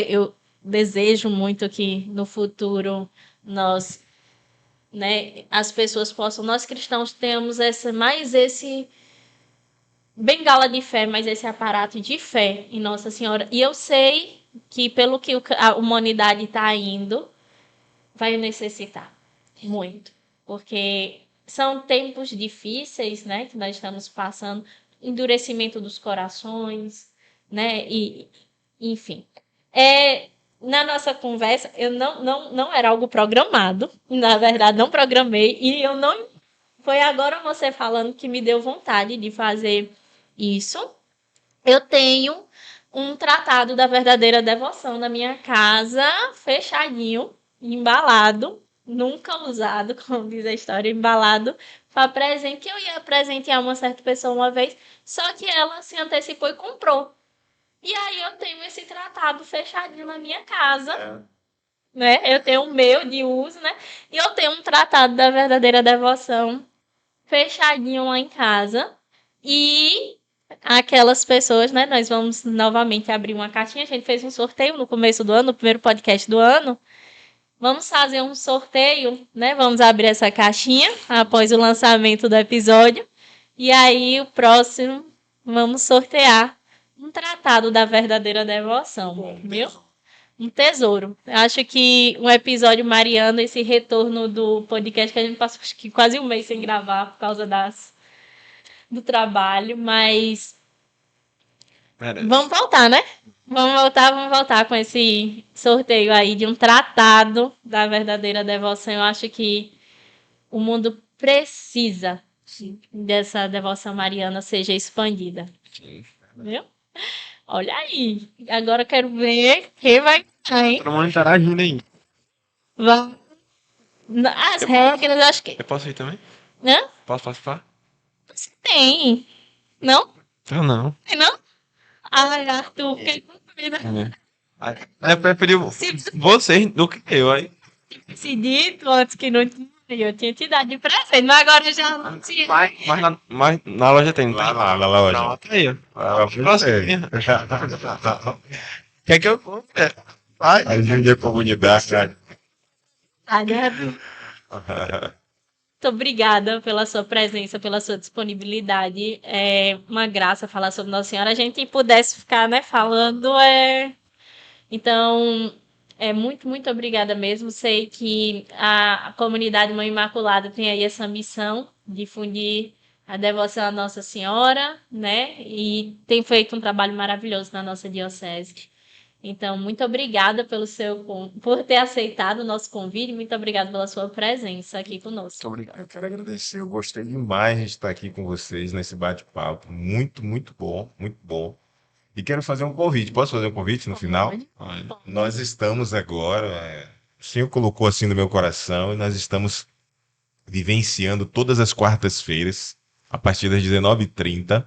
eu desejo muito que no futuro nós, né, as pessoas possam, nós cristãos temos esse bengala de fé, mas esse aparato de fé em Nossa Senhora. E eu sei que pelo que a humanidade está indo, vai necessitar muito, porque são tempos difíceis, né, que nós estamos passando, endurecimento dos corações, né, e enfim. Na nossa conversa, eu não era algo programado, na verdade, não programei, e eu foi agora você falando que me deu vontade de fazer isso. Eu tenho um tratado da verdadeira devoção na minha casa, fechadinho, embalado, nunca usado, como diz a história, embalado para presente, que eu ia presentear uma certa pessoa uma vez, só que ela se antecipou e comprou. E aí eu tenho esse tratado fechadinho na minha casa, né? Eu tenho o meu de uso, né? E eu tenho um tratado da verdadeira devoção fechadinho lá em casa. E aquelas pessoas, né? Nós vamos novamente abrir uma caixinha. A gente fez um sorteio no começo do ano, no primeiro podcast do ano. Vamos fazer um sorteio, né? Vamos abrir essa caixinha após o lançamento do episódio. E aí, o próximo, vamos sortear um tratado da verdadeira devoção, viu? Um tesouro. Acho que um episódio mariano, esse retorno do podcast que a gente passou acho que quase um mês sem gravar por causa do trabalho, mas Merece. vamos voltar, né? Vamos voltar com esse sorteio aí de um tratado da verdadeira devoção. Eu acho que o mundo precisa dessa devoção mariana seja expandida, Sim. viu? Olha aí, agora eu quero ver quem vai ganhar, hein? Todo mundo interagindo aí. Vai. As regras, eu acho que. Eu posso ir também? Hã? Posso participar? Tem. Não? Eu não. Tem não? Ai, Arthur, fiquei com medo. Eu preferi vocês do que eu aí. Se dito antes que não tinha, eu tinha te dado de presente, mas agora eu já não tinha. Mas na loja tem, não Lá, tem? lá, na loja. Pronto, aí, ó. Ah, Próximo. Quer que eu compre? Vai. Ajude a comunidade. Ah, né, Arthur? Muito obrigada pela sua presença, pela sua disponibilidade. É uma graça falar sobre Nossa Senhora. A gente pudesse ficar, né, falando. Então, muito obrigada mesmo. Sei que a comunidade Mãe Imaculada tem aí essa missão de difundir a devoção à Nossa Senhora, né? E tem feito um trabalho maravilhoso na nossa diocese. Então, muito obrigada por ter aceitado o nosso convite. Muito obrigada pela sua presença aqui conosco. Muito obrigado. Eu quero agradecer, eu gostei demais de estar aqui com vocês nesse bate-papo. Muito, muito bom, muito bom. E quero fazer um convite. Posso fazer um convite no final? Olha. Nós estamos agora, o Senhor colocou assim no meu coração, e nós estamos vivenciando todas as quartas-feiras, a partir das 19h30,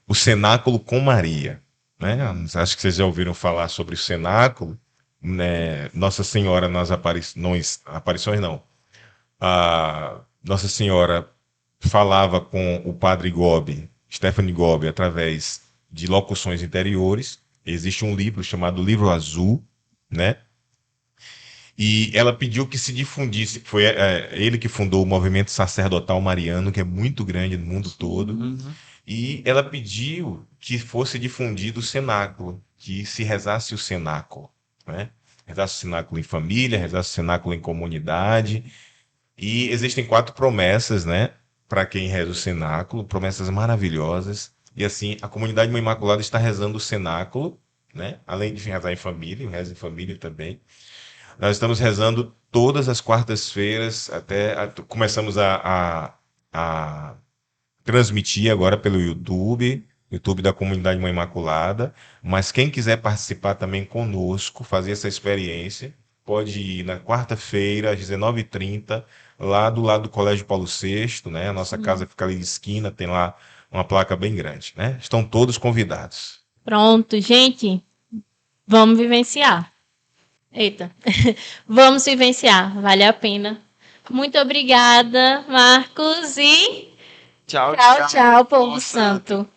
o Cenáculo com Maria. Né? Acho que vocês já ouviram falar sobre o Cenáculo, né? Nossa Senhora nas aparições, não. A Nossa Senhora falava com o padre Gobi, Stephanie Gobi, através de locuções interiores. Existe um livro chamado Livro Azul, né? E ela pediu que se difundisse. Foi ele que fundou o movimento sacerdotal mariano, que é muito grande no mundo todo. Uhum. E ela pediu que fosse difundido o cenáculo, que se rezasse o cenáculo, né? Rezasse o cenáculo em família, rezasse o cenáculo em comunidade. E existem 4 promessas, né? Para quem reza o cenáculo, promessas maravilhosas. E assim, a comunidade Mãe Imaculada está rezando o cenáculo, né? Além de rezar em família, reza em família também. Nós estamos rezando todas as quartas-feiras, começamos a transmitir agora pelo YouTube da Comunidade Mãe Imaculada, mas quem quiser participar também conosco, fazer essa experiência, pode ir na quarta-feira, às 19h30, lá do lado do Colégio Paulo VI, né? A nossa casa fica ali de esquina, tem lá uma placa bem grande, né? Estão todos convidados. Pronto, gente, vamos vivenciar. Eita, vamos vivenciar, vale a pena. Muito obrigada, Marcos, e Tchau, tchau, povo santo.